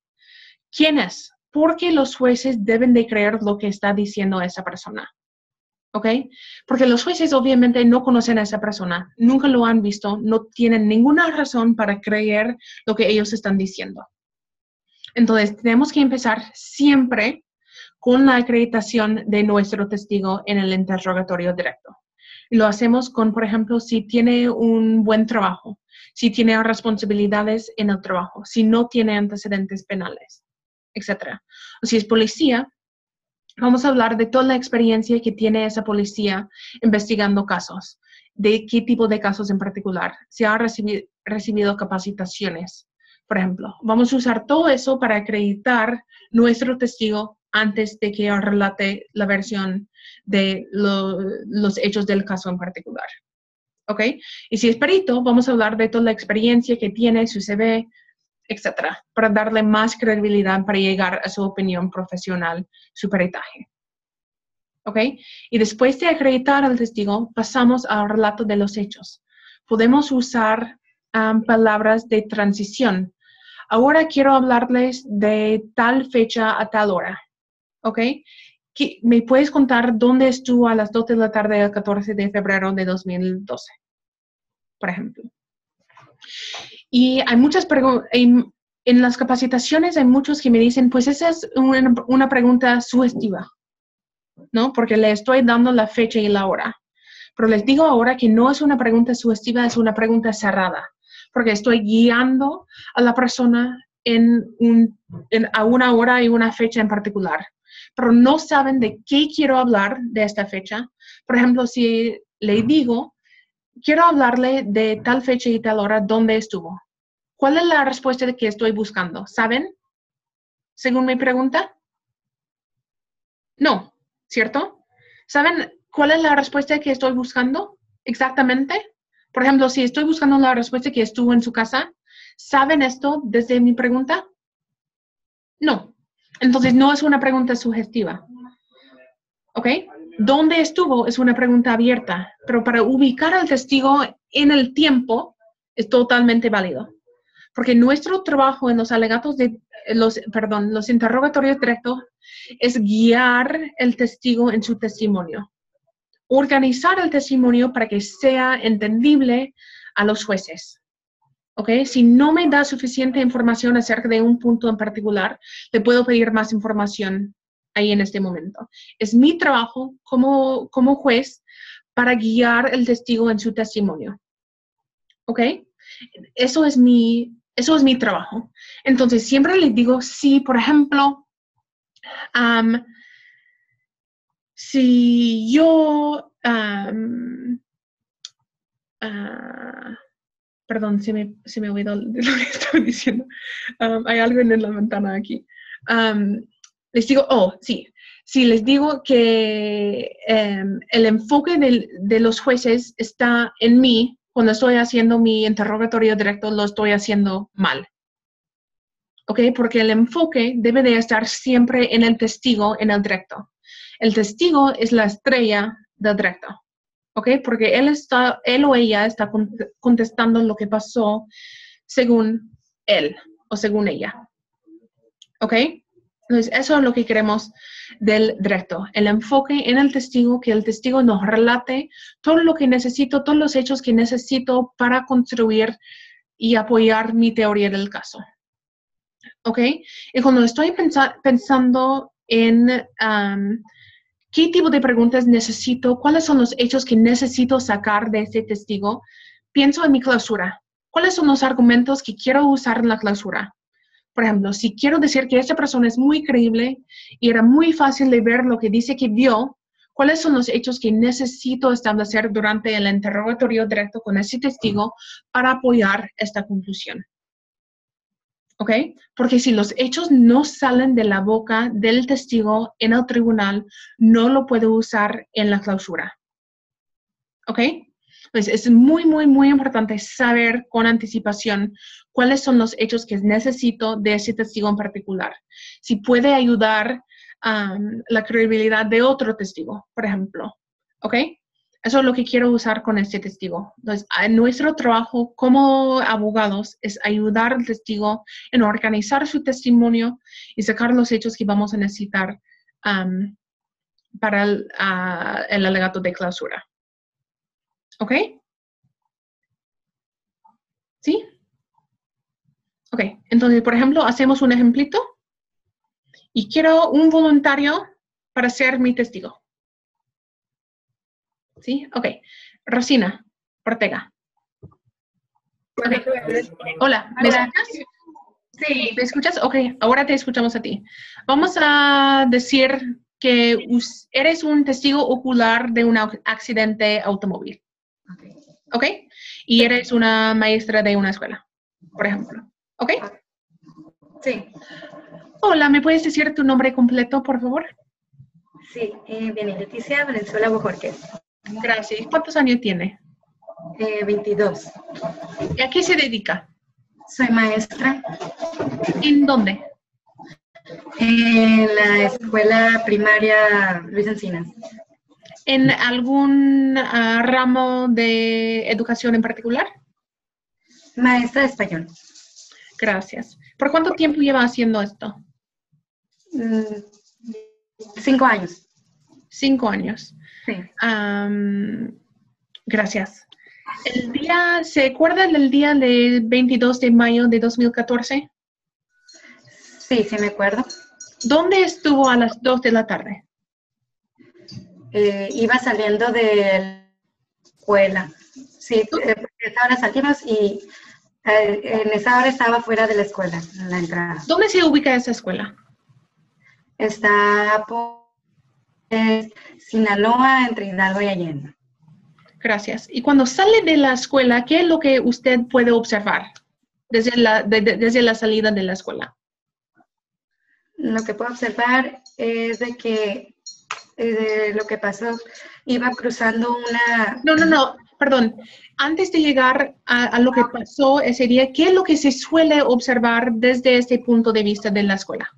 ¿Quién es? Porque los jueces deben de creer lo que está diciendo esa persona. ¿Ok? Porque los jueces obviamente no conocen a esa persona, nunca lo han visto, no tienen ninguna razón para creer lo que ellos están diciendo. Entonces, tenemos que empezar siempre con la acreditación de nuestro testigo en el interrogatorio directo. Y lo hacemos con, por ejemplo, si tiene un buen trabajo, si tiene responsabilidades en el trabajo, si no tiene antecedentes penales, etc. O si es policía, vamos a hablar de toda la experiencia que tiene esa policía investigando casos, de qué tipo de casos en particular, si ha recibido capacitaciones, por ejemplo. Vamos a usar todo eso para acreditar nuestro testigo antes de que relate la versión de los hechos del caso en particular. ¿Ok? Y si es perito, vamos a hablar de toda la experiencia que tiene, su CV, etcétera, para darle más credibilidad para llegar a su opinión profesional, su peritaje. ¿Ok? Y después de acreditar al testigo, pasamos al relato de los hechos. Podemos usar palabras de transición. Ahora quiero hablarles de tal fecha a tal hora. ¿Ok? ¿Me puedes contar dónde estuvo a las 2 de la tarde el 14 de febrero de 2012? Por ejemplo. Y hay muchas preguntas. En las capacitaciones hay muchos que me dicen, pues esa es una pregunta sugestiva, ¿no? Porque le estoy dando la fecha y la hora. Pero les digo ahora que no es una pregunta sugestiva, es una pregunta cerrada, porque estoy guiando a la persona a una hora y una fecha en particular. Pero no saben de qué quiero hablar de esta fecha. Por ejemplo, si le digo, quiero hablarle de tal fecha y tal hora, ¿dónde estuvo? ¿Cuál es la respuesta que estoy buscando? ¿Saben? Según mi pregunta. No, ¿cierto? ¿Saben cuál es la respuesta que estoy buscando exactamente? Por ejemplo, si estoy buscando la respuesta que estuvo en su casa, ¿saben esto desde mi pregunta? No. Entonces, no es una pregunta sugestiva. ¿Ok? ¿Dónde estuvo? Es una pregunta abierta, pero para ubicar al testigo en el tiempo es totalmente válido. Porque nuestro trabajo en los alegatos los interrogatorios directos es guiar el testigo en su testimonio. Organizar el testimonio para que sea entendible a los jueces. ¿Ok? Si no me da suficiente información acerca de un punto en particular, le puedo pedir más información ahí en este momento. Es mi trabajo como juez para guiar el testigo en su testimonio. ¿Ok? Eso es mi trabajo. Entonces, siempre les digo, si, por ejemplo, si yo, perdón, se me olvidó de lo que estaba diciendo. Hay algo en la ventana aquí. Les digo, sí. Si les digo que el enfoque de los jueces está en mí, cuando estoy haciendo mi interrogatorio directo, lo estoy haciendo mal. ¿Ok? Porque el enfoque debe de estar siempre en el testigo, en el directo. El testigo es la estrella del directo. ¿Ok? Porque él o ella está contestando lo que pasó según él o según ella. ¿Ok? Entonces, eso es lo que queremos del directo. El enfoque en el testigo, que el testigo nos relate todo lo que necesito, todos los hechos que necesito para construir y apoyar mi teoría del caso. ¿Ok? Y cuando estoy pensando en qué tipo de preguntas necesito, cuáles son los hechos que necesito sacar de este testigo, pienso en mi clausura. ¿Cuáles son los argumentos que quiero usar en la clausura? Por ejemplo, si quiero decir que esta persona es muy creíble y era muy fácil de ver lo que dice que vio, ¿cuáles son los hechos que necesito establecer durante el interrogatorio directo con ese testigo para apoyar esta conclusión? ¿Ok? Porque si los hechos no salen de la boca del testigo en el tribunal, no lo puede usar en la clausura. ¿Ok? Pues es muy, muy, muy importante saber con anticipación cuáles son los hechos que necesito de ese testigo en particular. Si puede ayudar la credibilidad de otro testigo, por ejemplo. ¿Ok? Eso es lo que quiero usar con este testigo. Entonces, nuestro trabajo como abogados es ayudar al testigo en organizar su testimonio y sacar los hechos que vamos a necesitar para el alegato de clausura. ¿Ok? ¿Sí? Ok, entonces, por ejemplo, hacemos un ejemplito y quiero un voluntario para ser mi testigo. ¿Sí? Ok. Rosina Ortega. Okay. Hola, ¿me escuchas? Sí. ¿Me escuchas? Ok, ahora te escuchamos a ti. Vamos a decir que eres un testigo ocular de un accidente automóvil. ¿Ok? Y eres una maestra de una escuela, por ejemplo. ¿Ok? Sí. Hola, ¿me puedes decir tu nombre completo, por favor? Sí, bien, Leticia Valenzuela Bojorquez. Gracias. ¿Cuántos años tiene? 22. ¿Y a qué se dedica? Soy maestra ¿En dónde? en la escuela primaria Luis Encinas. ¿En algún ramo de educación en particular? Maestra de español. Gracias. ¿Por cuánto tiempo lleva haciendo esto? 5 años. 5 años. Sí. Gracias. ¿Se acuerdan del día del 22 de mayo de 2014? Sí, sí me acuerdo. ¿Dónde estuvo a las 2 de la tarde? Iba saliendo de la escuela. Sí, porque a esa hora salimos y en esa hora estaba fuera de la escuela, en la entrada. ¿Dónde se ubica esa escuela? Está por Sinaloa, entre Hidalgo y Allende. Gracias. Y cuando sale de la escuela, ¿qué es lo que usted puede observar desde la salida de la escuela? Lo que puedo observar es de que lo que pasó, iba cruzando una... No, perdón. Antes de llegar a lo que pasó ese día, ¿qué es lo que se suele observar desde este punto de vista de la escuela?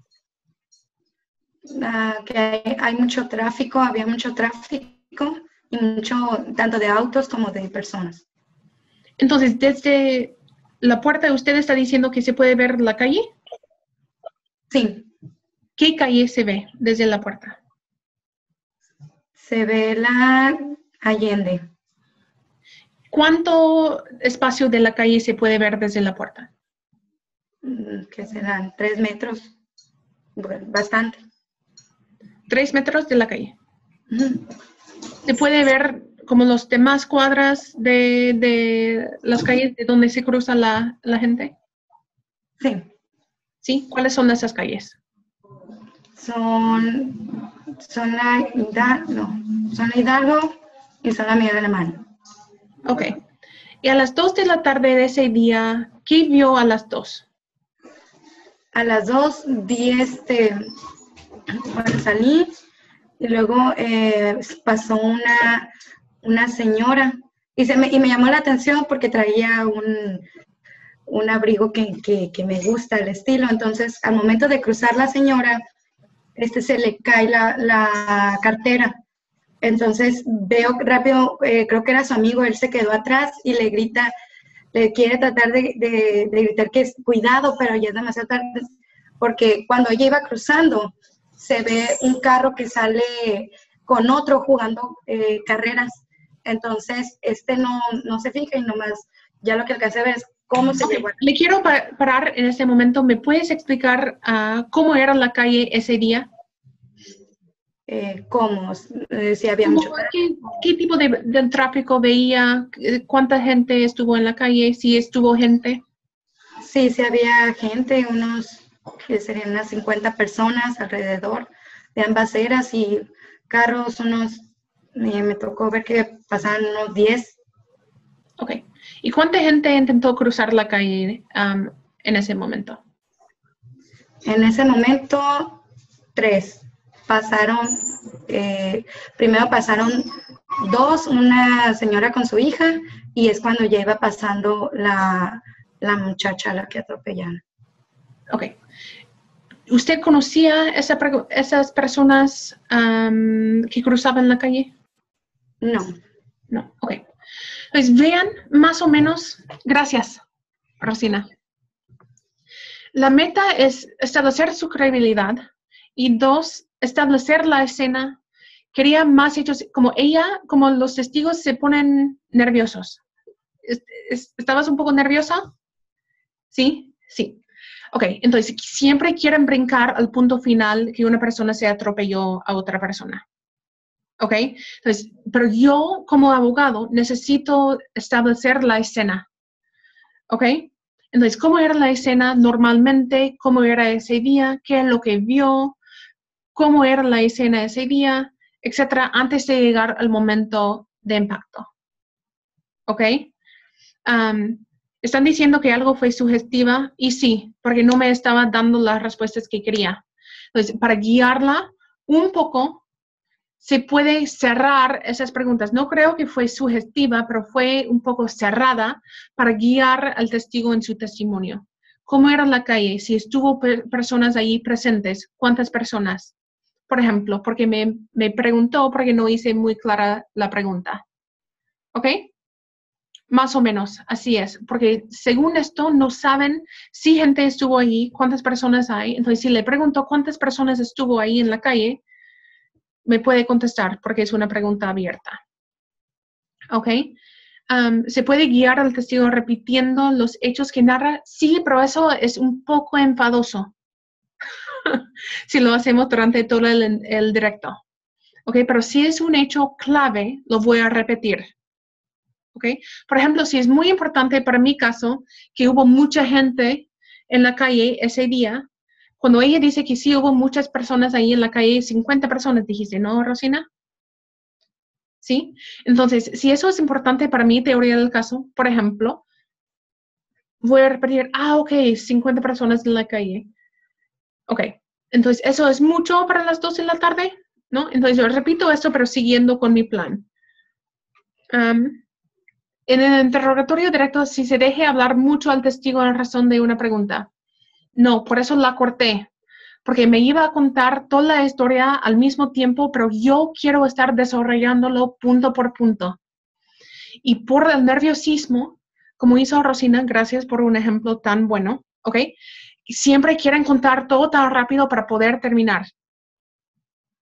que hay mucho tráfico, había mucho tráfico, y mucho, tanto de autos como de personas. Entonces, desde la puerta, ¿usted está diciendo que se puede ver la calle? Sí. ¿Qué calle se ve desde la puerta? Se ve la Allende. ¿Cuánto espacio de la calle se puede ver desde la puerta? Que serán 3 metros, bueno, bastante. 3 metros de la calle. Uh-huh. Se puede ver como los demás cuadras de las calles de donde se cruza la gente. Sí. ¿Sí? ¿Cuáles son esas calles? Son la Hidalgo y son la Miguel Alemán. Ok. Y a las 2 de la tarde de ese día, ¿qué vio a las 2? A las 2 vi bueno, salí y luego pasó una señora y me llamó la atención porque traía un abrigo que me gusta el estilo. Entonces, al momento de cruzar la señora, se le cae la cartera. Entonces, veo rápido, creo que era su amigo, él se quedó atrás y le grita, le quiere tratar de gritar que es cuidado, pero ya es demasiado tarde, porque cuando ella iba cruzando, se ve un carro que sale con otro jugando carreras. Entonces, no se fija y nomás, ya lo que alcancé a ver es cómo se llegó. Le quiero parar en este momento. ¿Me puedes explicar cómo era la calle ese día? ¿Cómo? Si había mucho tráfico. ¿Qué tipo de tráfico veía? ¿Cuánta gente estuvo en la calle? ¿Si estuvo gente? Sí, sí había gente, que serían unas 50 personas alrededor de ambas eras y carros, me tocó ver que pasaban unos 10. Ok. ¿Y cuánta gente intentó cruzar la calle en ese momento? En ese momento, 3. Primero pasaron 2, una señora con su hija, y es cuando ya iba pasando la muchacha a la que atropellaron. Ok. ¿Usted conocía esas personas que cruzaban la calle? No. No, ok. Pues vean más o menos, gracias, Rosina. La meta es establecer su credibilidad y 2, establecer la escena. Quería más hechos, como los testigos se ponen nerviosos. ¿Estabas un poco nerviosa? ¿Sí? Sí. Ok, entonces siempre quieren brincar al punto final que una persona se atropelló a otra persona. ¿Ok? Entonces, pero yo como abogado necesito establecer la escena. ¿Ok? Entonces, ¿cómo era la escena normalmente? ¿Cómo era ese día? ¿Qué es lo que vio? ¿Cómo era la escena ese día? Etcétera, antes de llegar al momento de impacto. ¿Ok? Están diciendo que algo fue sugestiva y sí, porque no me estaba dando las respuestas que quería. Entonces, para guiarla un poco, se puede cerrar esas preguntas. No creo que fue sugestiva, pero fue un poco cerrada para guiar al testigo en su testimonio. ¿Cómo era la calle? Si estuvo personas ahí presentes, ¿cuántas personas? Por ejemplo, porque me preguntó porque no hice muy clara la pregunta. ¿Ok? Más o menos, así es, porque según esto no saben si gente estuvo ahí, cuántas personas hay. Entonces, si le pregunto cuántas personas estuvo ahí en la calle, me puede contestar porque es una pregunta abierta. ¿Ok? Se puede guiar al testigo repitiendo los hechos que narra. Sí, pero eso es un poco enfadoso si lo hacemos durante todo el directo. ¿Ok? Pero si es un hecho clave, lo voy a repetir. ¿Ok? Por ejemplo, si es muy importante para mi caso que hubo mucha gente en la calle ese día, cuando ella dice que sí hubo muchas personas ahí en la calle, 50 personas, dijiste, ¿no, Rosina? ¿Sí? Entonces, si eso es importante para mi teoría del caso, por ejemplo, voy a repetir, ok, 50 personas en la calle. Ok, entonces, ¿eso es mucho para las 2 de la tarde? ¿No? Entonces, yo repito esto, pero siguiendo con mi plan. En el interrogatorio directo, si se deje hablar mucho al testigo en razón de una pregunta. No, por eso la corté, porque me iba a contar toda la historia al mismo tiempo, pero yo quiero estar desarrollándolo punto por punto. Y por el nerviosismo, como hizo Rosina, gracias por un ejemplo tan bueno, ¿ok? Siempre quieren contar todo tan rápido para poder terminar,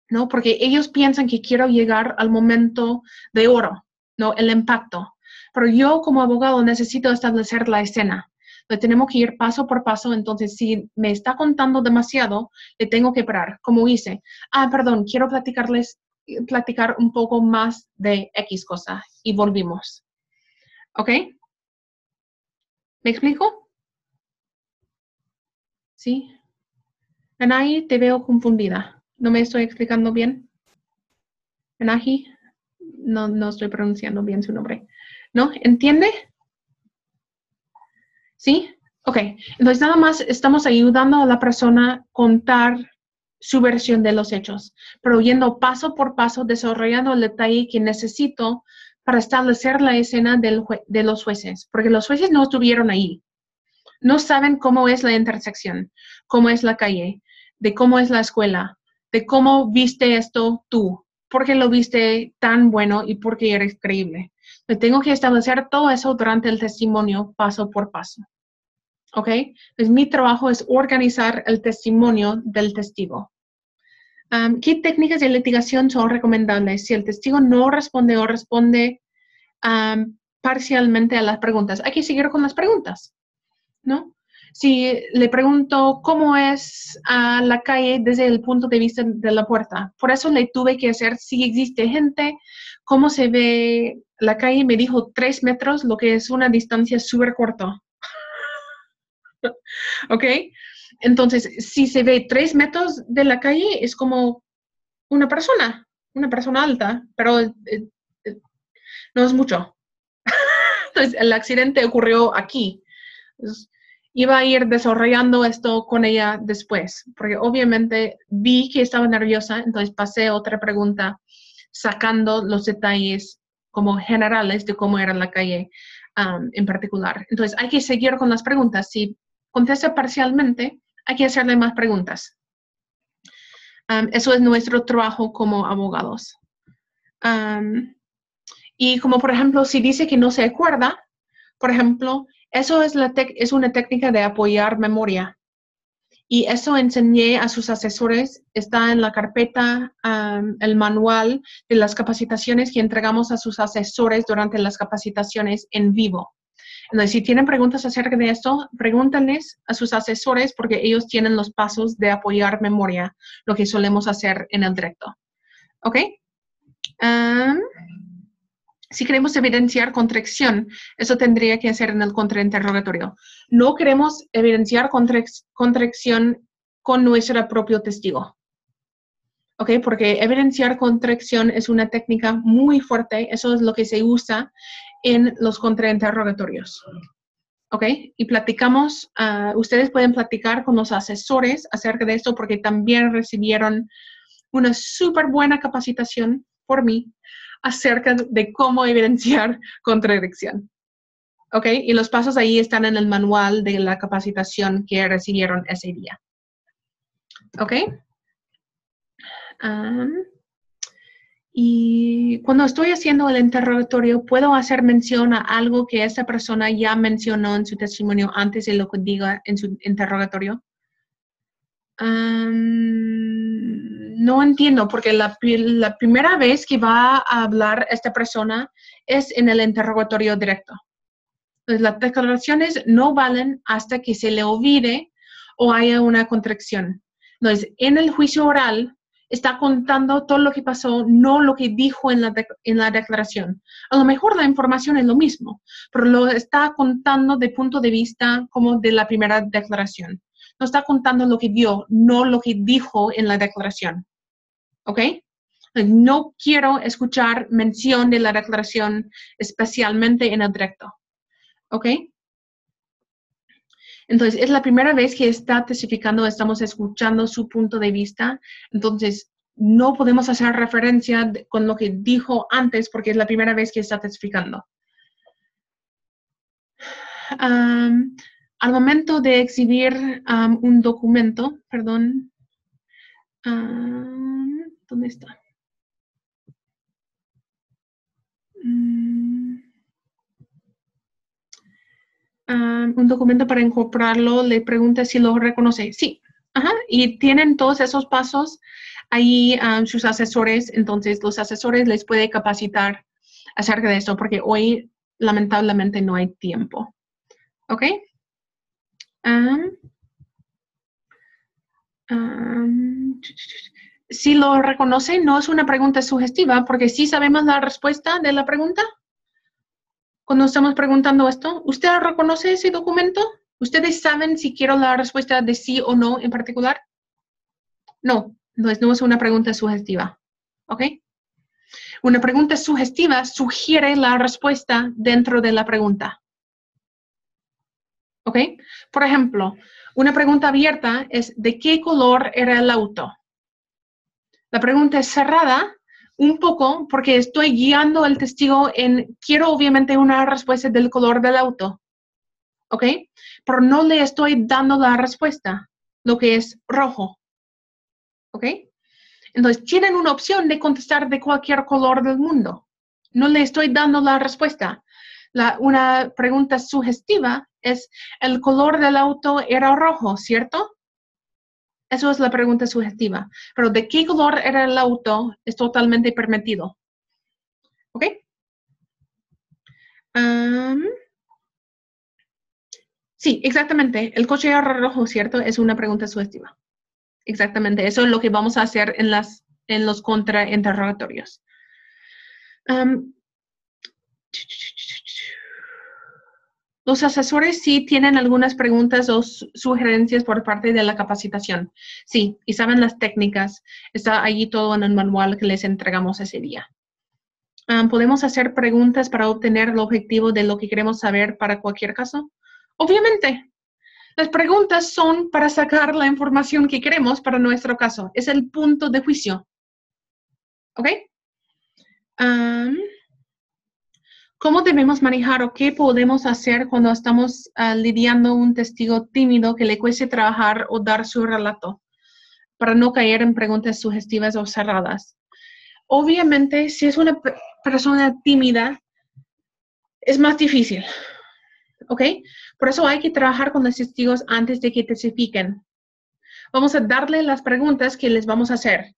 ¿no? Porque ellos piensan que quiero llegar al momento de oro, ¿no? El impacto. Pero yo como abogado necesito establecer la escena. Tenemos que ir paso por paso, entonces si me está contando demasiado, le tengo que parar, como hice. Perdón, quiero platicar un poco más de X cosa y volvimos. ¿Ok? ¿Me explico? ¿Sí? Anahi, te veo confundida. ¿No me estoy explicando bien? Anahi, no estoy pronunciando bien su nombre. ¿No? ¿Entiende? ¿Sí? Ok. Entonces, nada más estamos ayudando a la persona a contar su versión de los hechos, pero yendo paso por paso, desarrollando el detalle que necesito para establecer la escena de los jueces, porque los jueces no estuvieron ahí. No saben cómo es la intersección, cómo es la calle, de cómo es la escuela, de cómo viste esto tú, por qué lo viste tan bueno y por qué eres creíble. Tengo que establecer todo eso durante el testimonio paso por paso. ¿Ok? Pues mi trabajo es organizar el testimonio del testigo. ¿Qué técnicas de litigación son recomendables si el testigo no responde o responde parcialmente a las preguntas? Hay que seguir con las preguntas, ¿no? Si le pregunto cómo es la calle desde el punto de vista de la puerta, por eso le tuve que hacer si existe gente, cómo se ve la calle, me dijo 3 metros, lo que es una distancia súper corta. ¿Ok? Entonces, si se ve 3 metros de la calle, es como una persona alta, pero no es mucho. Entonces, el accidente ocurrió aquí. iba a ir desarrollando esto con ella después, porque obviamente vi que estaba nerviosa, entonces pasé otra pregunta sacando los detalles como generales de cómo era la calle en particular. Entonces hay que seguir con las preguntas. Si contesta parcialmente, hay que hacerle más preguntas. Eso es nuestro trabajo como abogados. Y como por ejemplo, si dice que no se acuerda, por ejemplo, eso es una técnica de apoyar memoria. Y eso enseñé a sus asesores. Está en la carpeta, el manual de las capacitaciones que entregamos a sus asesores durante las capacitaciones en vivo. Entonces, si tienen preguntas acerca de esto, pregúntenles a sus asesores porque ellos tienen los pasos de apoyar memoria, lo que solemos hacer en el directo. ¿Ok? Si queremos evidenciar contracción, eso tendría que hacer en el contrainterrogatorio. No queremos evidenciar contracción con nuestro propio testigo. ¿Ok? Porque evidenciar contracción es una técnica muy fuerte. Eso es lo que se usa en los contrainterrogatorios. ¿Ok? Y platicamos, ustedes pueden platicar con los asesores acerca de esto porque también recibieron una súper buena capacitación por mí acerca de cómo evidenciar contradicción. ¿Ok? Y los pasos ahí están en el manual de la capacitación que recibieron ese día. ¿Ok? Y cuando estoy haciendo el interrogatorio, ¿puedo hacer mención a algo que esa persona ya mencionó en su testimonio antes de lo que diga en su interrogatorio? No entiendo, porque la primera vez que va a hablar esta persona es en el interrogatorio directo. Entonces, las declaraciones no valen hasta que se le olvide o haya una contracción. Entonces, en el juicio oral, está contando todo lo que pasó, no lo que dijo en la declaración. A lo mejor la información es lo mismo, pero lo está contando de punto de vista como de la primera declaración. No está contando lo que vio, no lo que dijo en la declaración. ¿Ok? No quiero escuchar mención de la declaración, especialmente en el directo. ¿Ok? Entonces, es la primera vez que está testificando, estamos escuchando su punto de vista. Entonces, no podemos hacer referencia con lo que dijo antes porque es la primera vez que está testificando. Al momento de exhibir un documento, perdón, ¿dónde está? Un documento para incorporarlo, le pregunta si lo reconoce. Sí, y tienen todos esos pasos ahí sus asesores, entonces los asesores les puede capacitar acerca de esto, porque hoy lamentablemente no hay tiempo. ¿Ok? Si lo reconoce, no es una pregunta sugestiva, porque sí sabemos la respuesta de la pregunta. Cuando estamos preguntando esto, ¿usted reconoce ese documento? ¿Ustedes saben si quiero la respuesta de sí o no en particular? No, entonces no es una pregunta sugestiva. ¿Ok? Una pregunta sugestiva sugiere la respuesta dentro de la pregunta. ¿Ok? Por ejemplo, una pregunta abierta es ¿de qué color era el auto? La pregunta es cerrada un poco porque estoy guiando al testigo en quiero obviamente una respuesta del color del auto. ¿Ok? Pero no le estoy dando la respuesta, lo que es rojo. ¿Ok? Entonces, tienen una opción de contestar de cualquier color del mundo. No le estoy dando la respuesta. Una pregunta sugestiva es, ¿el color del auto era rojo, cierto? Eso es la pregunta sugestiva. Pero ¿de qué color era el auto? Es totalmente permitido. ¿Ok? Sí, exactamente. El coche era rojo, ¿cierto? Es una pregunta sugestiva. Exactamente. Eso es lo que vamos a hacer en los contrainterrogatorios. Los asesores sí tienen algunas preguntas o sugerencias por parte de la capacitación. Sí, y saben las técnicas. Está allí todo en el manual que les entregamos ese día. ¿Podemos hacer preguntas para obtener el objetivo de lo que queremos saber para cualquier caso? Obviamente. Las preguntas son para sacar la información que queremos para nuestro caso. Es el punto de juicio. ¿Ok? ¿Cómo debemos manejar o qué podemos hacer cuando estamos lidiando un testigo tímido que le cueste trabajar o dar su relato para no caer en preguntas sugestivas o cerradas? Obviamente, si es una persona tímida, es más difícil. ¿Ok? Por eso hay que trabajar con los testigos antes de que testifiquen. Vamos a darle las preguntas que les vamos a hacer.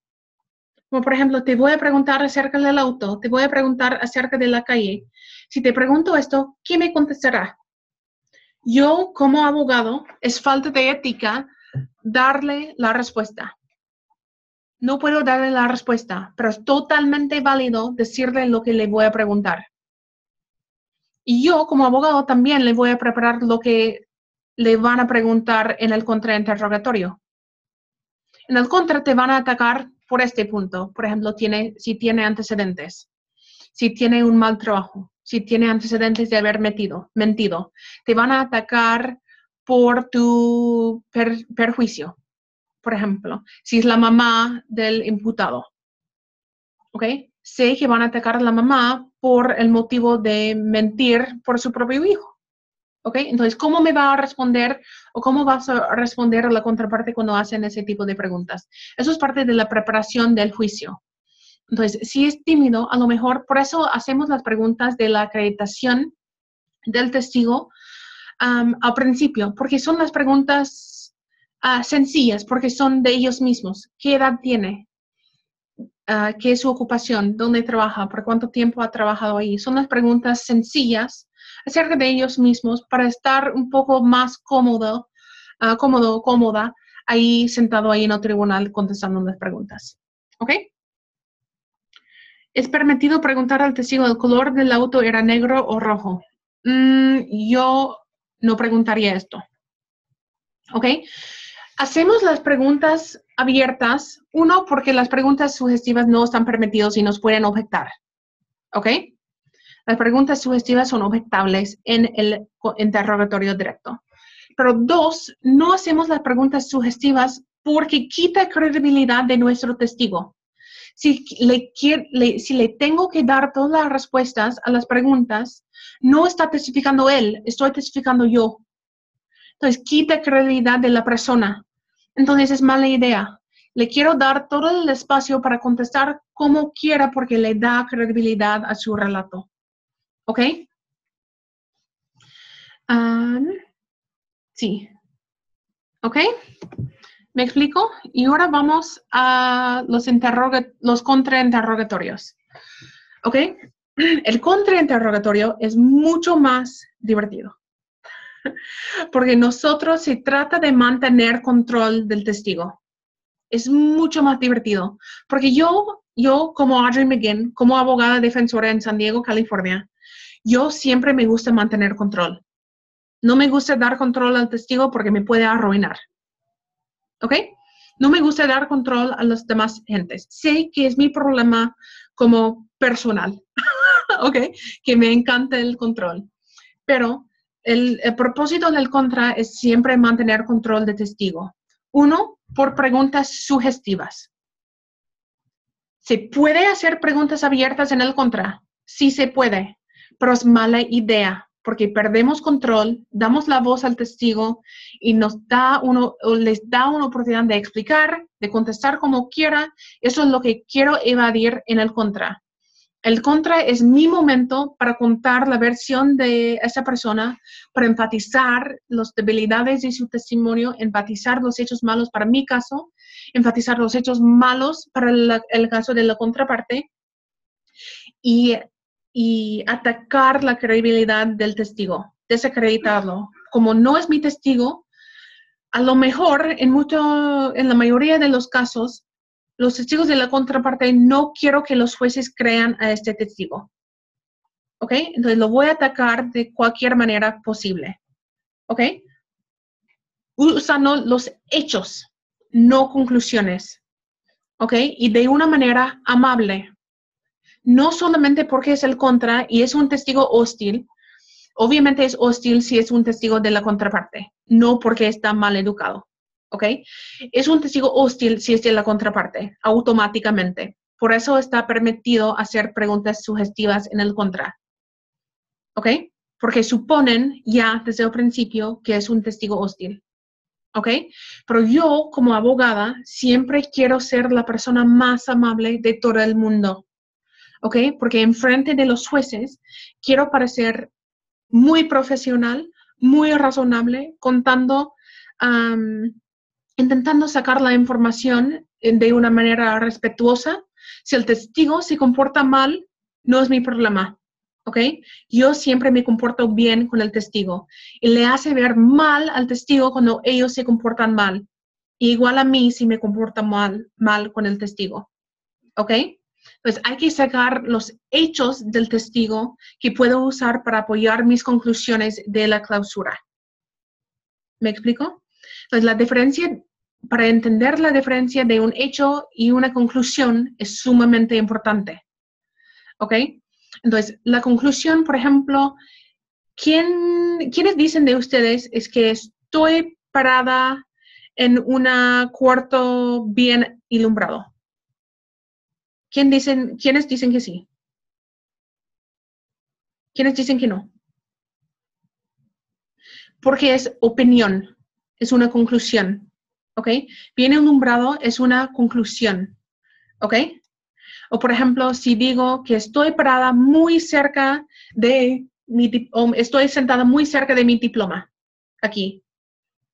Como por ejemplo, te voy a preguntar acerca del auto, te voy a preguntar acerca de la calle. Si te pregunto esto, ¿qué me contestará? Yo, como abogado, es falta de ética darle la respuesta. No puedo darle la respuesta, pero es totalmente válido decirle lo que le voy a preguntar. Y yo, como abogado, también le voy a preparar lo que le van a preguntar en el contrainterrogatorio. En el contra te van a atacar por este punto. Por ejemplo, si tiene antecedentes, si tiene un mal trabajo, si tiene antecedentes de haber mentido. Te van a atacar por tu perjuicio. Por ejemplo, si es la mamá del imputado. ¿Ok? Sé que van a atacar a la mamá por el motivo de mentir por su propio hijo. ¿Ok? Entonces, ¿cómo me va a responder o cómo vas a responder a la contraparte cuando hacen ese tipo de preguntas? Eso es parte de la preparación del juicio. Entonces, si es tímido, a lo mejor, por eso hacemos las preguntas de la acreditación del testigo al principio, porque son las preguntas sencillas, porque son de ellos mismos. ¿Qué edad tiene? ¿Qué es su ocupación? ¿Dónde trabaja? ¿Por cuánto tiempo ha trabajado ahí? Son las preguntas sencillas acerca de ellos mismos para estar un poco más cómoda, ahí sentado ahí en el tribunal contestando las preguntas. ¿Ok? ¿Es permitido preguntar al testigo el color del auto era negro o rojo? Yo no preguntaría esto. ¿Ok? Hacemos las preguntas abiertas, uno, porque las preguntas sugestivas no están permitidas y nos pueden objetar. ¿Ok? Las preguntas sugestivas son objetables en el interrogatorio directo. Pero dos, no hacemos las preguntas sugestivas porque quita credibilidad de nuestro testigo. Si le tengo que dar todas las respuestas a las preguntas, no está testificando él, estoy testificando yo. Entonces, quita credibilidad de la persona. Entonces, es mala idea. Le quiero dar todo el espacio para contestar como quiera porque le da credibilidad a su relato. ¿Ok? Sí. ¿Ok? ¿Me explico? Y ahora vamos a los contrainterrogatorios. ¿Ok? El contrainterrogatorio es mucho más divertido. Porque nosotros se trata de mantener control del testigo. Es mucho más divertido. Porque yo como Audrey McGinn, como abogada defensora en San Diego, California, yo siempre me gusta mantener control. No me gusta dar control al testigo porque me puede arruinar. ¿Ok? No me gusta dar control a las demás gentes. Sé que es mi problema como personal. ¿Ok? Que me encanta el control. Pero el propósito del contra es siempre mantener control de testigo. Uno, por preguntas sugestivas. ¿Se puede hacer preguntas abiertas en el contra? Sí se puede, pero es mala idea porque perdemos control, damos la voz al testigo y les da una oportunidad de explicar, de contestar como quiera. Eso es lo que quiero evadir en el contra. El contra es mi momento para contar la versión de esa persona, para enfatizar las debilidades de su testimonio, enfatizar los hechos malos para mi caso, enfatizar los hechos malos para el caso de la contraparte y atacar la credibilidad del testigo, desacreditarlo. Como no es mi testigo, a lo mejor en la mayoría de los casos, los testigos de la contraparte no quiero que los jueces crean a este testigo. ¿Ok? Entonces lo voy a atacar de cualquier manera posible. ¿Ok? Usando los hechos, no conclusiones. ¿Ok? Y de una manera amable. No solamente porque es el contra y es un testigo hostil, Obviamente es hostil si es un testigo de la contraparte, no porque está mal educado, ¿ok? Es un testigo hostil si es de la contraparte, automáticamente. Por eso está permitido hacer preguntas sugestivas en el contra, ¿ok? Porque suponen ya desde el principio que es un testigo hostil, ¿ok? Pero yo, como abogada, siempre quiero ser la persona más amable de todo el mundo, ¿ok? Porque enfrente de los jueces quiero parecer muy profesional, muy razonable, intentando sacar la información de una manera respetuosa. Si el testigo se comporta mal, no es mi problema, ¿ok? Yo siempre me comporto bien con el testigo y le hace ver mal al testigo cuando ellos se comportan mal. Igual a mí si me comporta mal con el testigo, ¿ok? Pues hay que sacar los hechos del testigo que puedo usar para apoyar mis conclusiones de la clausura. ¿Me explico? Entonces, para entender la diferencia de un hecho y una conclusión es sumamente importante. ¿Ok? Entonces, la conclusión, por ejemplo, ¿quiénes dicen de ustedes es que estoy parada en un cuarto bien ilumbrado? ¿Quiénes dicen que sí? ¿Quiénes dicen que no? Porque es opinión, es una conclusión, ¿ok? Bien ilumbrado es una conclusión, ¿ok? O por ejemplo, si digo que estoy parada muy cerca o estoy sentada muy cerca de mi diploma, aquí.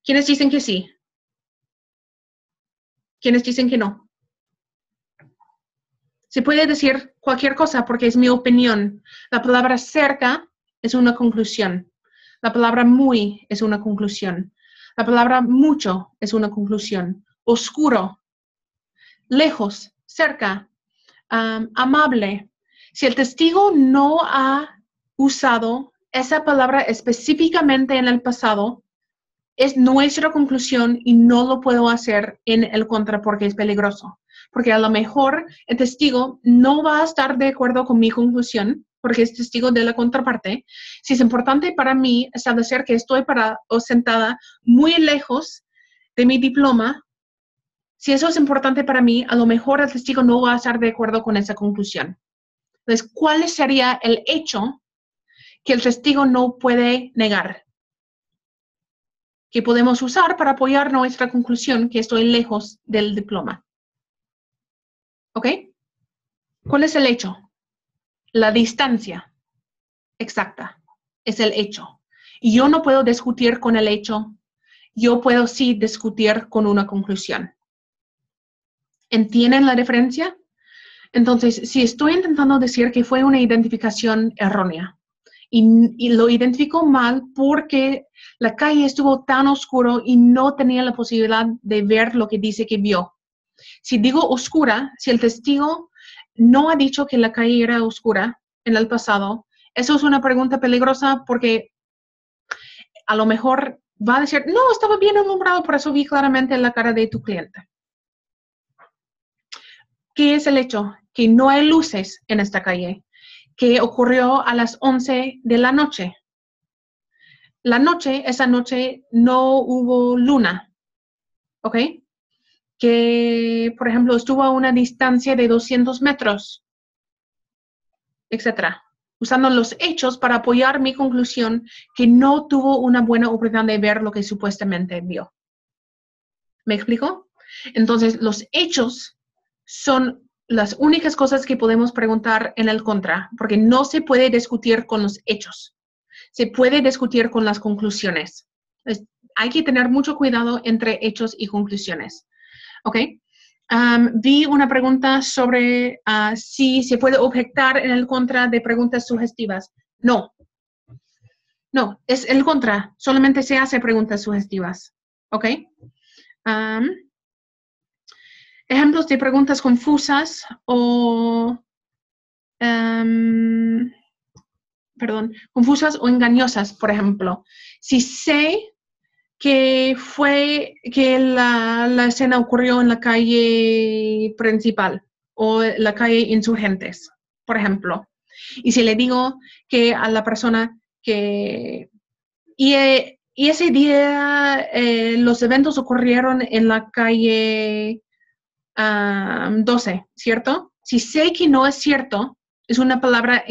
¿Quiénes dicen que sí? ¿Quiénes dicen que no? Se puede decir cualquier cosa porque es mi opinión. La palabra cerca es una conclusión. La palabra muy es una conclusión. La palabra mucho es una conclusión. Oscuro, lejos, cerca, amable. Si el testigo no ha usado esa palabra específicamente en el pasado, es nuestra conclusión y no lo puedo hacer en el contra porque es peligroso. Porque a lo mejor el testigo no va a estar de acuerdo con mi conclusión porque es testigo de la contraparte. Si es importante para mí establecer que estoy parada o sentada muy lejos de mi diploma, si eso es importante para mí, a lo mejor el testigo no va a estar de acuerdo con esa conclusión. Entonces, ¿cuál sería el hecho que el testigo no puede negar? Que podemos usar para apoyar nuestra conclusión que estoy lejos del diploma. ¿Ok? ¿Cuál es el hecho? La distancia exacta es el hecho. Y yo no puedo discutir con el hecho, yo puedo sí discutir con una conclusión. ¿Entienden la diferencia? Entonces, si estoy intentando decir que fue una identificación errónea y lo identificó mal porque la calle estuvo tan oscuro y no tenía la posibilidad de ver lo que dice que vio. Si digo oscura, si el testigo no ha dicho que la calle era oscura en el pasado, eso es una pregunta peligrosa porque a lo mejor va a decir, no, estaba bien alumbrado, por eso vi claramente la cara de tu cliente. ¿Qué es el hecho? Que no hay luces en esta calle, que ocurrió a las 11 de la noche. Esa noche no hubo luna, ¿ok? Que, por ejemplo, estuvo a una distancia de 200 metros, etc. Usando los hechos para apoyar mi conclusión que no tuvo una buena oportunidad de ver lo que supuestamente vio. ¿Me explico? Entonces, los hechos son las únicas cosas que podemos preguntar en el contra, porque no se puede discutir con los hechos. Se puede discutir con las conclusiones. Hay que tener mucho cuidado entre hechos y conclusiones. ¿Ok? Vi una pregunta sobre si se puede objetar en el contra de preguntas sugestivas. No. No, es el contra. Solamente se hace preguntas sugestivas. ¿Ok? Ejemplos de preguntas confusas o confusas o engañosas, por ejemplo. Si sé que la escena ocurrió en la calle principal o la calle Insurgentes, por ejemplo. Y si le digo que a la persona, Y ese día los eventos ocurrieron en la calle 12, ¿cierto? Si sé que no es cierto, es una palabra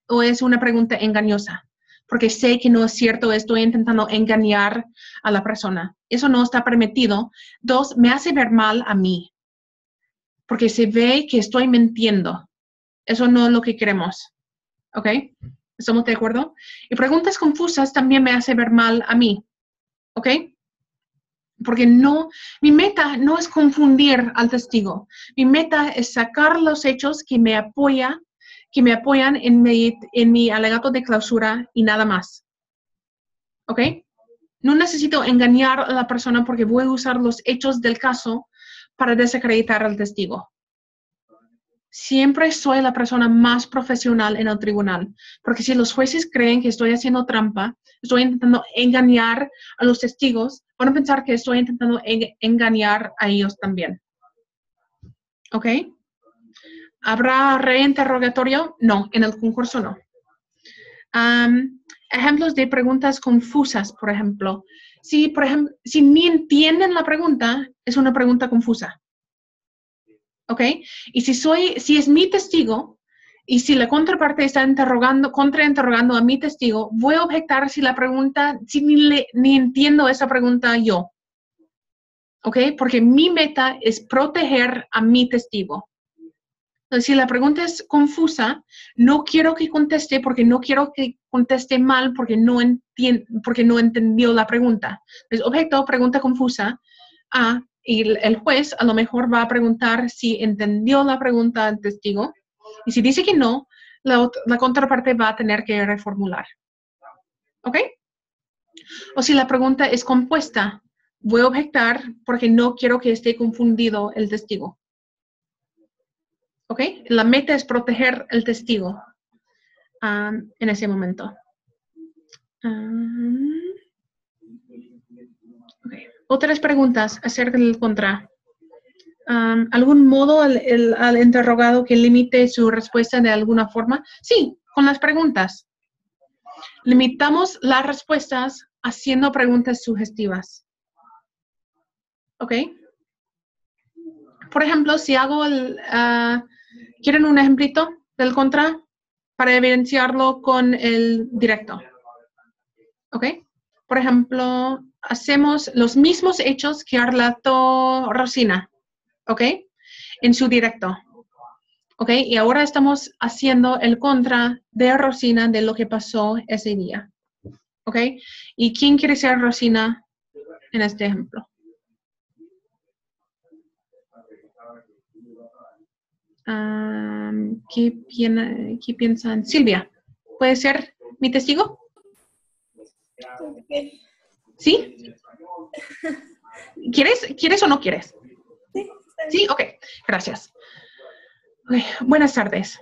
o es una pregunta engañosa, porque sé que no es cierto, estoy intentando engañar a la persona. Eso no está permitido. 2, me hace ver mal a mí, porque se ve que estoy mintiendo. Eso no es lo que queremos, ¿ok? ¿Estamos de acuerdo? Y preguntas confusas también me hace ver mal a mí, ¿ok? Porque mi meta no es confundir al testigo. Mi meta es sacar los hechos que me apoyan en mi alegato de clausura y nada más. ¿Ok? No necesito engañar a la persona porque voy a usar los hechos del caso para desacreditar al testigo. Siempre soy la persona más profesional en el tribunal, porque si los jueces creen que estoy haciendo trampa, estoy intentando engañar a los testigos, van a pensar que estoy intentando engañar a ellos también. ¿Ok? ¿Habrá reinterrogatorio? No, en el concurso no. Ejemplos de preguntas confusas, por ejemplo. Si ni entienden la pregunta, es una pregunta confusa. ¿Ok? Y si es mi testigo, y si la contraparte está contrainterrogando a mi testigo, voy a objetar si ni entiendo esa pregunta yo. ¿Ok? Porque mi meta es proteger a mi testigo. Entonces, si la pregunta es confusa, no quiero que conteste porque no quiero que conteste mal porque no entendió la pregunta. Entonces, objeto, pregunta confusa. Y el juez a lo mejor va a preguntar si entendió la pregunta del testigo. Y si dice que no, la contraparte va a tener que reformular. ¿Ok? O si la pregunta es compuesta, voy a objetar porque no quiero que esté confundido el testigo. ¿Ok? La meta es proteger el testigo en ese momento. Okay. Otras preguntas acerca del contra. ¿Algún modo al interrogado que limite su respuesta de alguna forma? Sí, con las preguntas. Limitamos las respuestas haciendo preguntas sugestivas. ¿Ok? Por ejemplo, si hago ¿quieren un ejemplito del contra para evidenciarlo con el directo? ¿Ok? Por ejemplo, hacemos los mismos hechos que relató Rosina. ¿Ok? En su directo. ¿Ok? Y ahora estamos haciendo el contra de Rosina de lo que pasó ese día. ¿Ok? ¿Y quién quiere ser Rosina en este ejemplo? ¿Qué piensan? Silvia, ¿puede ser mi testigo? Okay. ¿Sí? ¿Quieres o no quieres? Sí, Sí, ok, gracias. Okay. Buenas tardes.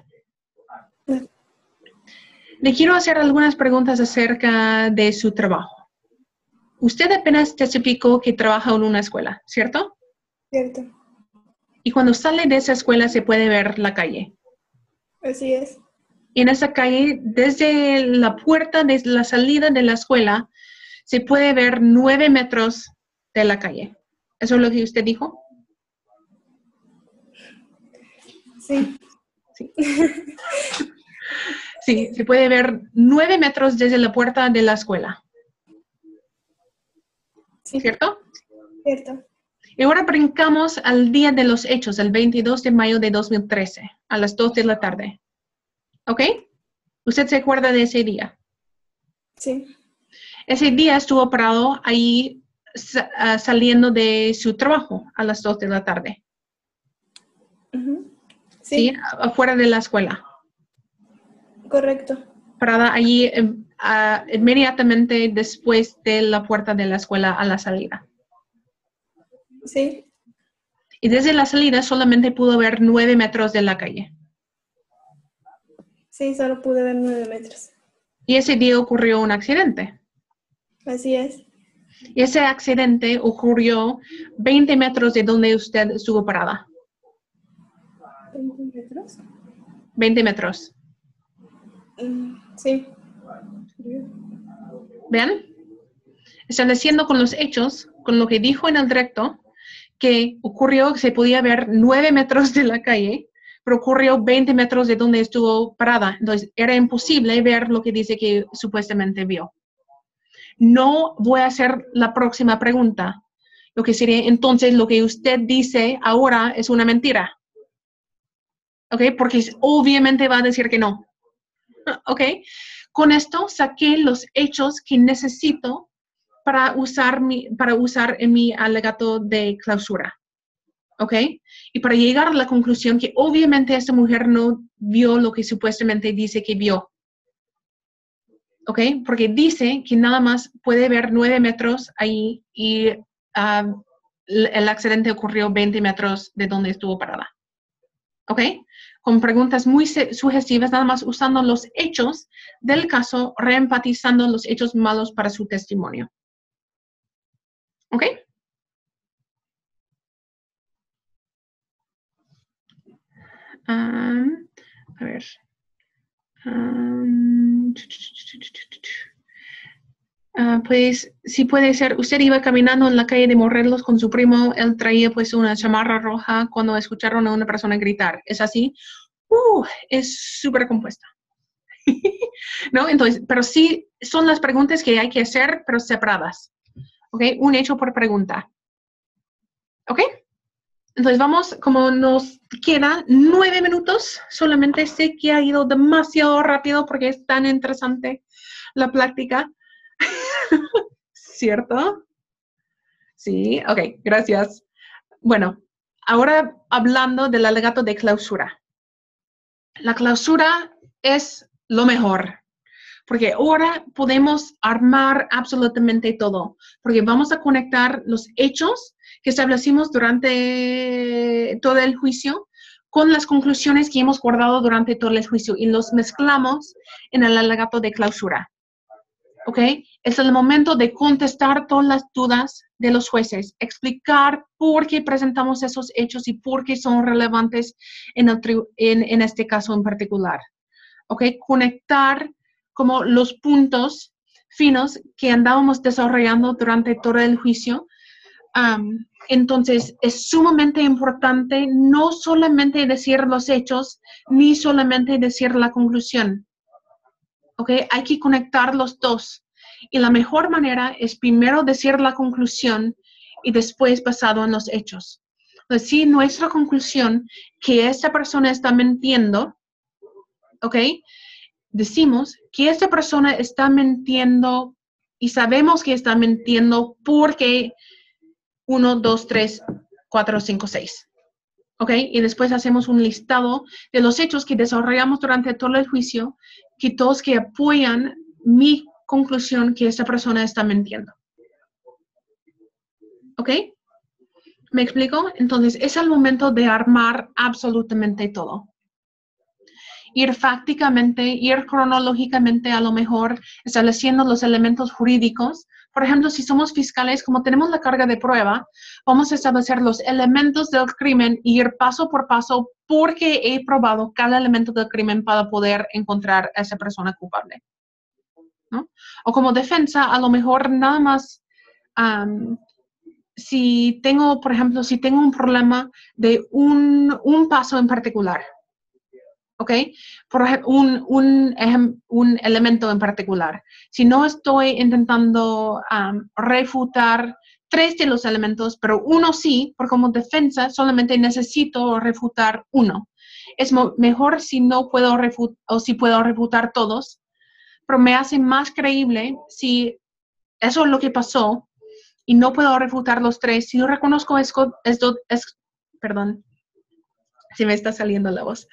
Le quiero hacer algunas preguntas acerca de su trabajo. Usted apenas testificó que trabaja en una escuela, ¿cierto? Cierto. Y cuando sale de esa escuela se puede ver la calle. Así es. Y en esa calle, desde la puerta, desde la salida de la escuela, se puede ver 9 metros de la calle. ¿Eso es lo que usted dijo? Sí. Sí. Sí, se puede ver 9 metros desde la puerta de la escuela. Sí. ¿Cierto? Cierto. Y ahora brincamos al día de los hechos, el 22 de mayo de 2013, a las 2 de la tarde. ¿Ok? ¿Usted se acuerda de ese día? Sí. Ese día estuvo parado ahí saliendo de su trabajo a las 2 de la tarde. Uh-huh. Sí, Sí. afuera de la escuela. Correcto. Parada allí inmediatamente después de la puerta de la escuela a la salida. Sí. Y desde la salida solamente pudo ver 9 metros de la calle. Sí, solo pude ver 9 metros. Y ese día ocurrió un accidente. Así es. Y ese accidente ocurrió 20 metros de donde usted estuvo parada. ¿20 metros? 20 metros. Sí. ¿Vean? Estableciendo con los hechos, con lo que dijo en el directo, que ocurrió que se podía ver 9 metros de la calle, pero ocurrió 20 metros de donde estuvo parada. Entonces, era imposible ver lo que dice que supuestamente vio. No voy a hacer la próxima pregunta. Lo que sería, entonces, lo que usted dice ahora es una mentira. ¿Ok? Porque obviamente va a decir que no. ¿Ok? Con esto saqué los hechos que necesito para usar en mi alegato de clausura. ¿Ok? Y para llegar a la conclusión que obviamente esta mujer no vio lo que supuestamente dice que vio. ¿Ok? Porque dice que nada más puede ver 9 metros ahí y el accidente ocurrió 20 metros de donde estuvo parada. ¿Ok? Con preguntas muy sugestivas, nada más usando los hechos del caso, reempatizando los hechos malos para su testimonio. ¿Ok? A ver. Pues sí puede ser. Usted iba caminando en la calle de Morelos con su primo. Él traía pues una chamarra roja cuando escucharon a una persona gritar. ¿Es así? Es súper compuesta. ¿No? Entonces, pero sí son las preguntas que hay que hacer, pero separadas. ¿Ok? Un hecho por pregunta. ¿Ok? Entonces vamos, como nos quedan 9 minutos, solamente sé que ha ido demasiado rápido porque es tan interesante la plática. ¿Cierto? Sí, ok, gracias. Bueno, ahora hablando del alegato de clausura. La clausura es lo mejor, porque ahora podemos armar absolutamente todo, porque vamos a conectar los hechos que establecimos durante todo el juicio con las conclusiones que hemos guardado durante todo el juicio y los mezclamos en el alegato de clausura. ¿Ok? Es el momento de contestar todas las dudas de los jueces, explicar por qué presentamos esos hechos y por qué son relevantes en este caso en particular. ¿Ok? Conectar como los puntos finos que andábamos desarrollando durante todo el juicio. Entonces, es sumamente importante no solamente decir los hechos, ni solamente decir la conclusión. ¿Ok? Hay que conectar los dos. Y la mejor manera es primero decir la conclusión y después basado en los hechos. Entonces, si nuestra conclusión que esta persona está mintiendo, ¿ok? Decimos que esta persona está mintiendo y sabemos que está mintiendo porque 1, 2, 3, 4, 5, 6. ¿Ok? Y después hacemos un listado de los hechos que desarrollamos durante todo el juicio, que todos que apoyan mi conclusión que esta persona está mintiendo. ¿Ok? ¿Me explico? Entonces, es el momento de armar absolutamente todo. Ir fácticamente, ir cronológicamente a lo mejor, estableciendo los elementos jurídicos. Por ejemplo, si somos fiscales, como tenemos la carga de prueba, vamos a establecer los elementos del crimen y ir paso por paso porque he probado cada elemento del crimen para poder encontrar a esa persona culpable, ¿no? O como defensa, a lo mejor nada más, si tengo, por ejemplo, si tengo un problema de un paso en particular, ¿ok? Por ejemplo, un elemento en particular. Si no estoy intentando refutar 3 de los elementos, pero uno sí, porque como defensa solamente necesito refutar uno. Es mejor si no puedo refutar, o si puedo refutar todos, pero me hace más creíble si eso es lo que pasó y no puedo refutar los 3. Si yo reconozco perdón, si me está saliendo la voz.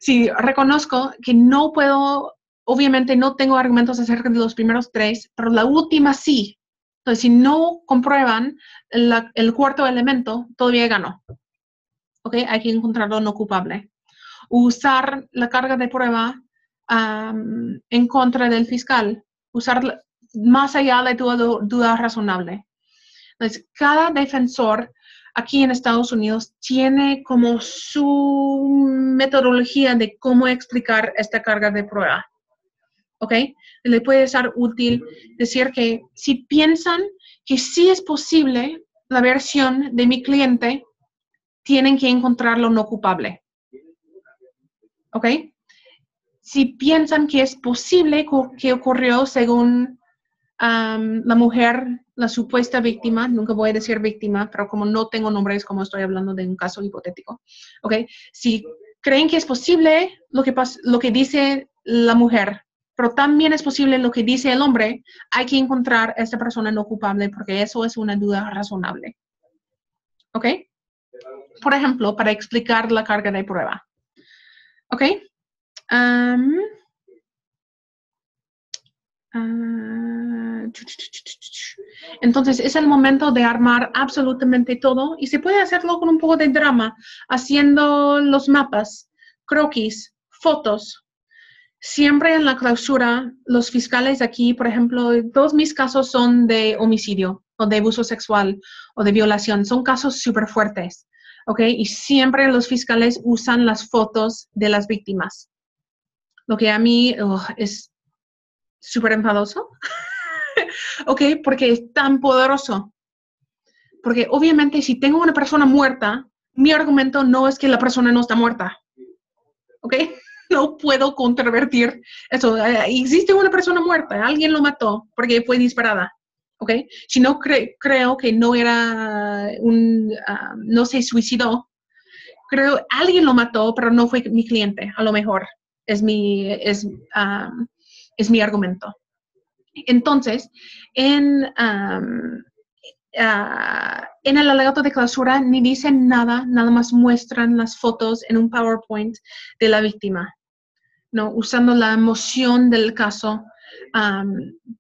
Si reconozco que no puedo, obviamente no tengo argumentos acerca de los primeros 3, pero la última sí. Entonces, si no comprueban el cuarto elemento, todavía ganó. ¿Ok? Hay que encontrarlo no culpable. Usar la carga de prueba en contra del fiscal. Usar más allá de duda razonable. Entonces, cada defensor aquí en Estados Unidos tiene como su metodología de cómo explicar esta carga de prueba. ¿ok? Le puede ser útil decir que si piensan que sí es posible la versión de mi cliente, tienen que encontrarlo no culpable, ¿ok? Si piensan que es posible que ocurrió según la mujer, la supuesta víctima, nunca voy a decir víctima, pero como no tengo nombres, como estoy hablando de un caso hipotético, ¿ok? Si creen que es posible lo que dice la mujer, pero también es posible lo que dice el hombre, hay que encontrar a esta persona no culpable porque eso es una duda razonable, ¿ok? Por ejemplo, para explicar la carga de prueba, ¿ok? Entonces es el momento de armar absolutamente todo y se puede hacerlo con un poco de drama, haciendo los mapas, croquis, fotos. Siempre en la clausura, los fiscales aquí, por ejemplo, todos mis casos son de homicidio o de abuso sexual o de violación. Son casos súper fuertes, ¿ok? Y siempre los fiscales usan las fotos de las víctimas. Lo que a mí es súper enfadoso, ¿ok? Porque es tan poderoso. Porque obviamente si tengo una persona muerta, mi argumento no es que la persona no está muerta, ¿ok? No puedo controvertir eso. Existe una persona muerta, alguien lo mató porque fue disparada, ¿ok? Si no creo que no era no se suicidó, creo alguien lo mató, pero no fue mi cliente, a lo mejor es mi argumento. Entonces, en el alegato de clausura ni dicen nada, nada más muestran las fotos en un PowerPoint de la víctima, ¿no? Usando la emoción del caso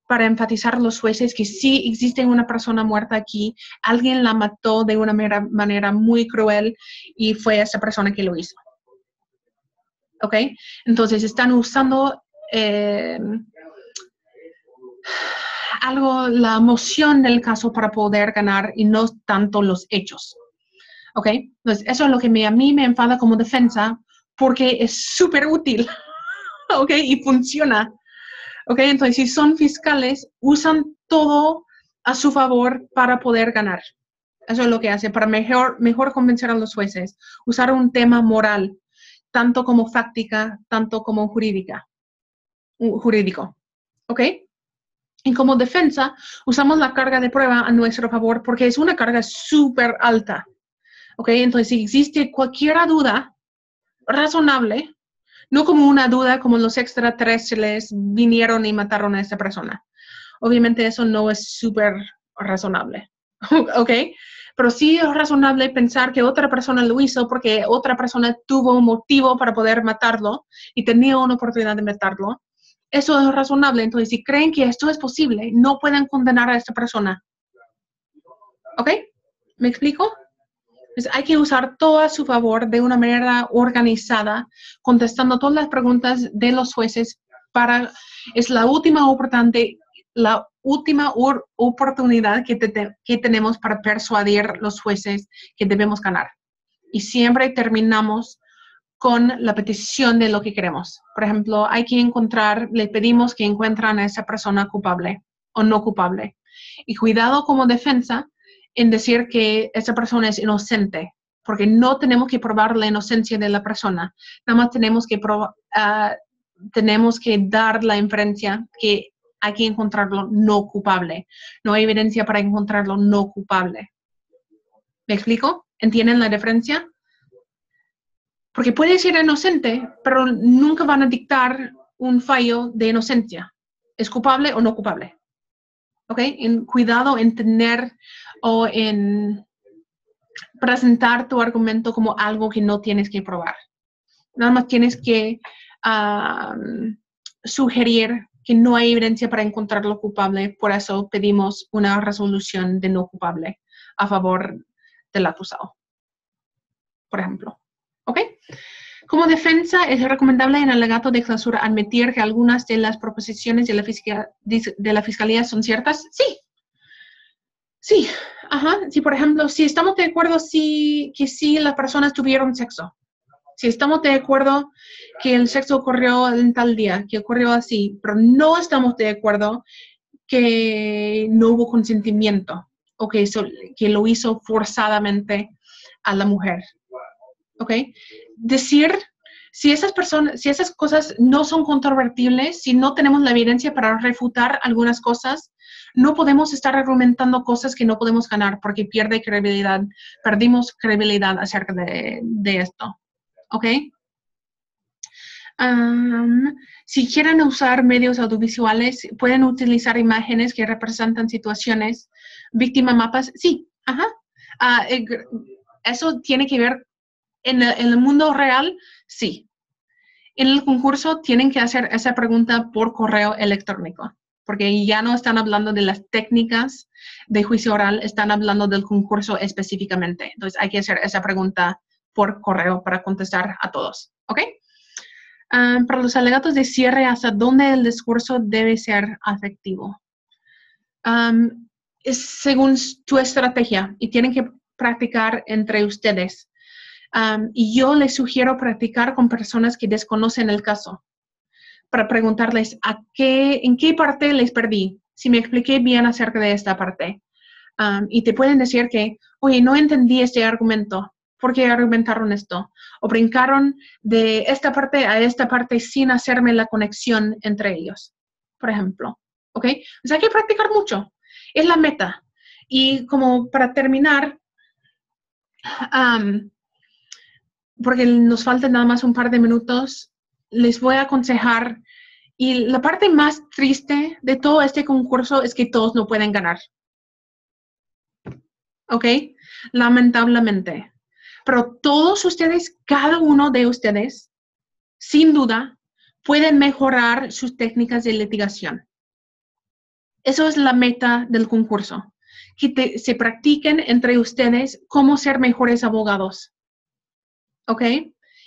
para enfatizar a los jueces que sí existe una persona muerta aquí, alguien la mató de una manera muy cruel y fue esa persona que lo hizo. ¿Ok? Entonces están usando la emoción del caso para poder ganar y no tanto los hechos. ¿Ok? Entonces, eso es lo que a mí me enfada como defensa porque es súper útil. ¿Ok? Y funciona. ¿Ok? Entonces, si son fiscales, usan todo a su favor para poder ganar. Eso es lo que hace para mejor convencer a los jueces. Usar un tema moral, tanto como fáctica, tanto como jurídico. ¿Ok? Y como defensa, usamos la carga de prueba a nuestro favor porque es una carga súper alta. ¿Ok? Entonces, si existe cualquier duda razonable, no como una duda como los extraterrestres vinieron y mataron a esta persona. Obviamente eso no es súper razonable. ¿Ok? Pero sí es razonable pensar que otra persona lo hizo porque otra persona tuvo un motivo para poder matarlo y tenía una oportunidad de matarlo. Eso es razonable. Entonces, si creen que esto es posible, no pueden condenar a esta persona. ¿Ok? ¿Me explico? Pues hay que usar todo a su favor de una manera organizada, contestando todas las preguntas de los jueces es la última oportunidad que tenemos para persuadir a los jueces que debemos ganar. Y siempre terminamos con la petición de lo que queremos. Por ejemplo, le pedimos que encuentren a esa persona culpable o no culpable. Y cuidado como defensa en decir que esa persona es inocente, porque no tenemos que probar la inocencia de la persona. Nada más tenemos que dar la inferencia que hay que encontrarlo no culpable. No hay evidencia para encontrarlo no culpable. ¿Me explico? ¿Entienden la diferencia? Porque puede ser inocente, pero nunca van a dictar un fallo de inocencia. ¿Es culpable o no culpable? ¿Ok? Cuidado en tener o en presentar tu argumento como algo que no tienes que probar. Nada más tienes que sugerir que no hay evidencia para encontrarlo culpable. Por eso pedimos una resolución de no culpable a favor del acusado, por ejemplo. ¿Ok? Como defensa, es recomendable en el alegato de clausura admitir que algunas de las proposiciones de la fiscalía son ciertas. Sí. Sí. Ajá. Sí, por ejemplo, si estamos de acuerdo que sí las personas tuvieron sexo. Si estamos de acuerdo que el sexo ocurrió en tal día, que ocurrió así, pero no estamos de acuerdo que no hubo consentimiento o que lo hizo forzadamente a la mujer. ¿Ok? Decir, si esas cosas no son controvertibles, si no tenemos la evidencia para refutar algunas cosas, no podemos estar argumentando cosas que no podemos ganar porque perdimos credibilidad acerca de esto. ¿Ok? Si quieren usar medios audiovisuales, pueden utilizar imágenes que representan situaciones, víctima mapas, sí, ajá. Eso tiene que ver en el mundo real, sí. En el concurso tienen que hacer esa pregunta por correo electrónico, porque ya no están hablando de las técnicas de juicio oral, están hablando del concurso específicamente. Entonces hay que hacer esa pregunta por correo para contestar a todos, ¿ok? Para los alegatos de cierre, ¿hasta dónde el discurso debe ser afectivo? Es según tu estrategia y tienen que practicar entre ustedes. Y yo les sugiero practicar con personas que desconocen el caso para preguntarles en qué parte les perdí, si me expliqué bien acerca de esta parte. Y te pueden decir que, oye, no entendí este argumento. ¿Por qué argumentaron esto? O brincaron de esta parte a esta parte sin hacerme la conexión entre ellos, por ejemplo. ¿Ok? O sea, hay que practicar mucho. Es la meta. Y como para terminar, porque nos faltan nada más un par de minutos, les voy a aconsejar, y la parte más triste de todo este concurso es que todos no pueden ganar. ¿Ok? Lamentablemente. Pero todos ustedes, cada uno de ustedes, sin duda, pueden mejorar sus técnicas de litigación. Eso es la meta del concurso, que se practiquen entre ustedes cómo ser mejores abogados. ¿Ok?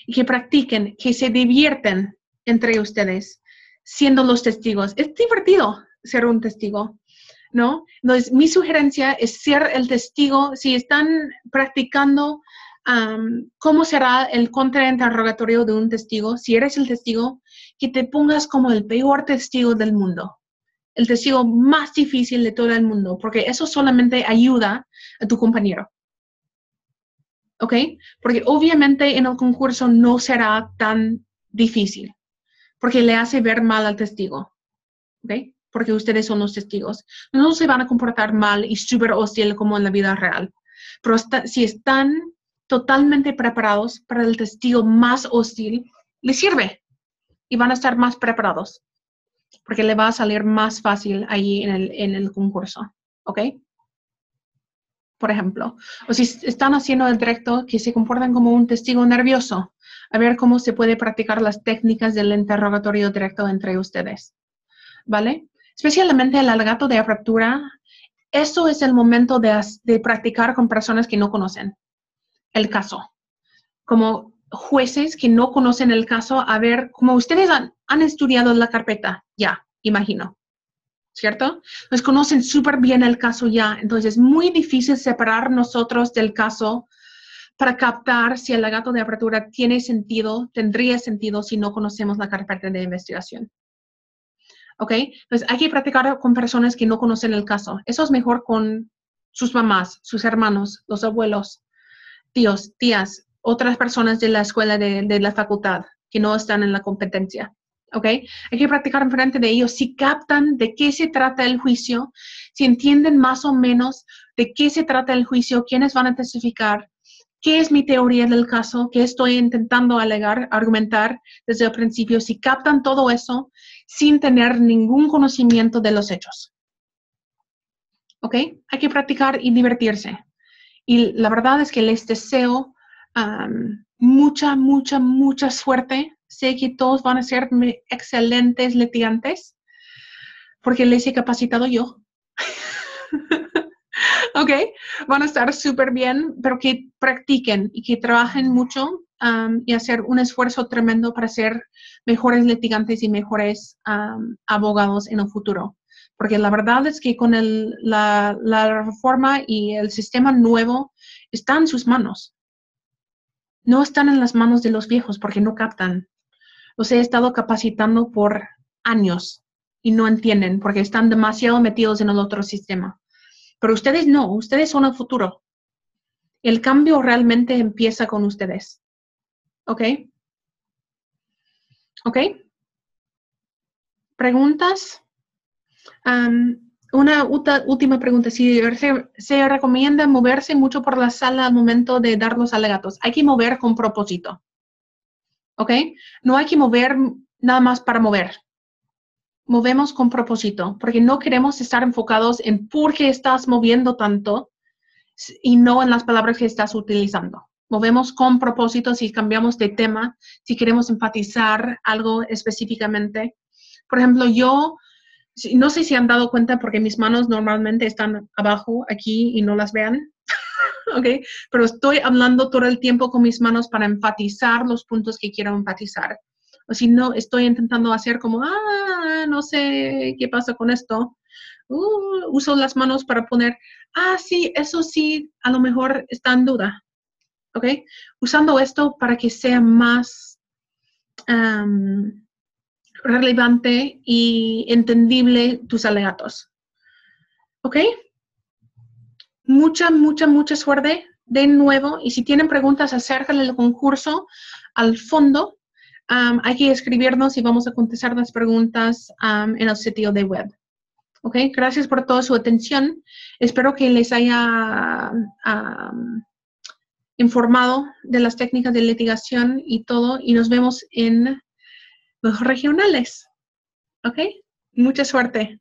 Y que practiquen, que se divierten entre ustedes siendo los testigos. Es divertido ser un testigo, ¿no? Entonces, mi sugerencia es ser el testigo. Si están practicando cómo será el contrainterrogatorio de un testigo, si eres el testigo, que te pongas como el peor testigo del mundo, el testigo más difícil de todo el mundo, porque eso solamente ayuda a tu compañero. ¿Ok? Porque obviamente en el concurso no será tan difícil, porque le hace ver mal al testigo. ¿Ok? Porque ustedes son los testigos. No se van a comportar mal y súper hostil como en la vida real. Pero si están totalmente preparados para el testigo más hostil, les sirve y van a estar más preparados porque le va a salir más fácil ahí en el concurso. ¿Ok? Por ejemplo, o si están haciendo el directo, que se comportan como un testigo nervioso, a ver cómo se puede practicar las técnicas del interrogatorio directo entre ustedes, ¿vale? Especialmente el alegato de apertura, eso es el momento de practicar con personas que no conocen el caso, como jueces que no conocen el caso, a ver, como ustedes han estudiado la carpeta, ya, imagino. ¿Cierto? Pues conocen súper bien el caso ya, entonces es muy difícil separar nosotros del caso para captar si el alegato de apertura tendría sentido si no conocemos la carpeta de investigación. ¿Ok? Pues hay que practicar con personas que no conocen el caso. Eso es mejor con sus mamás, sus hermanos, los abuelos, tíos, tías, otras personas de la escuela de la facultad que no están en la competencia. ¿Ok? Hay que practicar enfrente de ellos. Si captan de qué se trata el juicio, si entienden más o menos de qué se trata el juicio, quiénes van a testificar, qué es mi teoría del caso, qué estoy intentando argumentar desde el principio, si captan todo eso sin tener ningún conocimiento de los hechos. ¿Ok? Hay que practicar y divertirse. Y la verdad es que les deseo mucha, mucha, mucha suerte. Sé que todos van a ser excelentes litigantes porque les he capacitado yo. ¿Ok? Van a estar súper bien, pero que practiquen y que trabajen mucho y hacer un esfuerzo tremendo para ser mejores litigantes y mejores abogados en el futuro. Porque la verdad es que con la reforma y el sistema nuevo está en sus manos. no están en las manos de los viejos porque no captan. Los he estado capacitando por años y no entienden porque están demasiado metidos en el otro sistema. Pero ustedes no, ustedes son el futuro. El cambio realmente empieza con ustedes. ¿Ok? ¿Ok? ¿Preguntas? Una última pregunta. Si se recomienda moverse mucho por la sala al momento de dar los alegatos, hay que mover con propósito. ¿Ok? No hay que mover nada más para mover. Movemos con propósito, porque no queremos estar enfocados en por qué estás moviendo tanto y no en las palabras que estás utilizando. Movemos con propósito si cambiamos de tema, si queremos enfatizar algo específicamente. Por ejemplo, yo no sé si han dado cuenta porque mis manos normalmente están abajo aquí y no las vean. ¿Ok? Pero estoy hablando todo el tiempo con mis manos para enfatizar los puntos que quiero enfatizar. O si no, estoy intentando hacer como, no sé qué pasa con esto. Uso las manos para poner, sí, eso sí, a lo mejor está en duda. ¿Ok? Usando esto para que sea más relevante y entendible tus alegatos. ¿Ok? Mucha suerte de nuevo. Y si tienen preguntas acerca del concurso, al fondo hay que escribirnos y vamos a contestar las preguntas en el sitio de web. ¿Ok? Gracias por toda su atención. Espero que les haya informado de las técnicas de litigación y todo. Y nos vemos en los regionales. ¿Ok? Mucha suerte.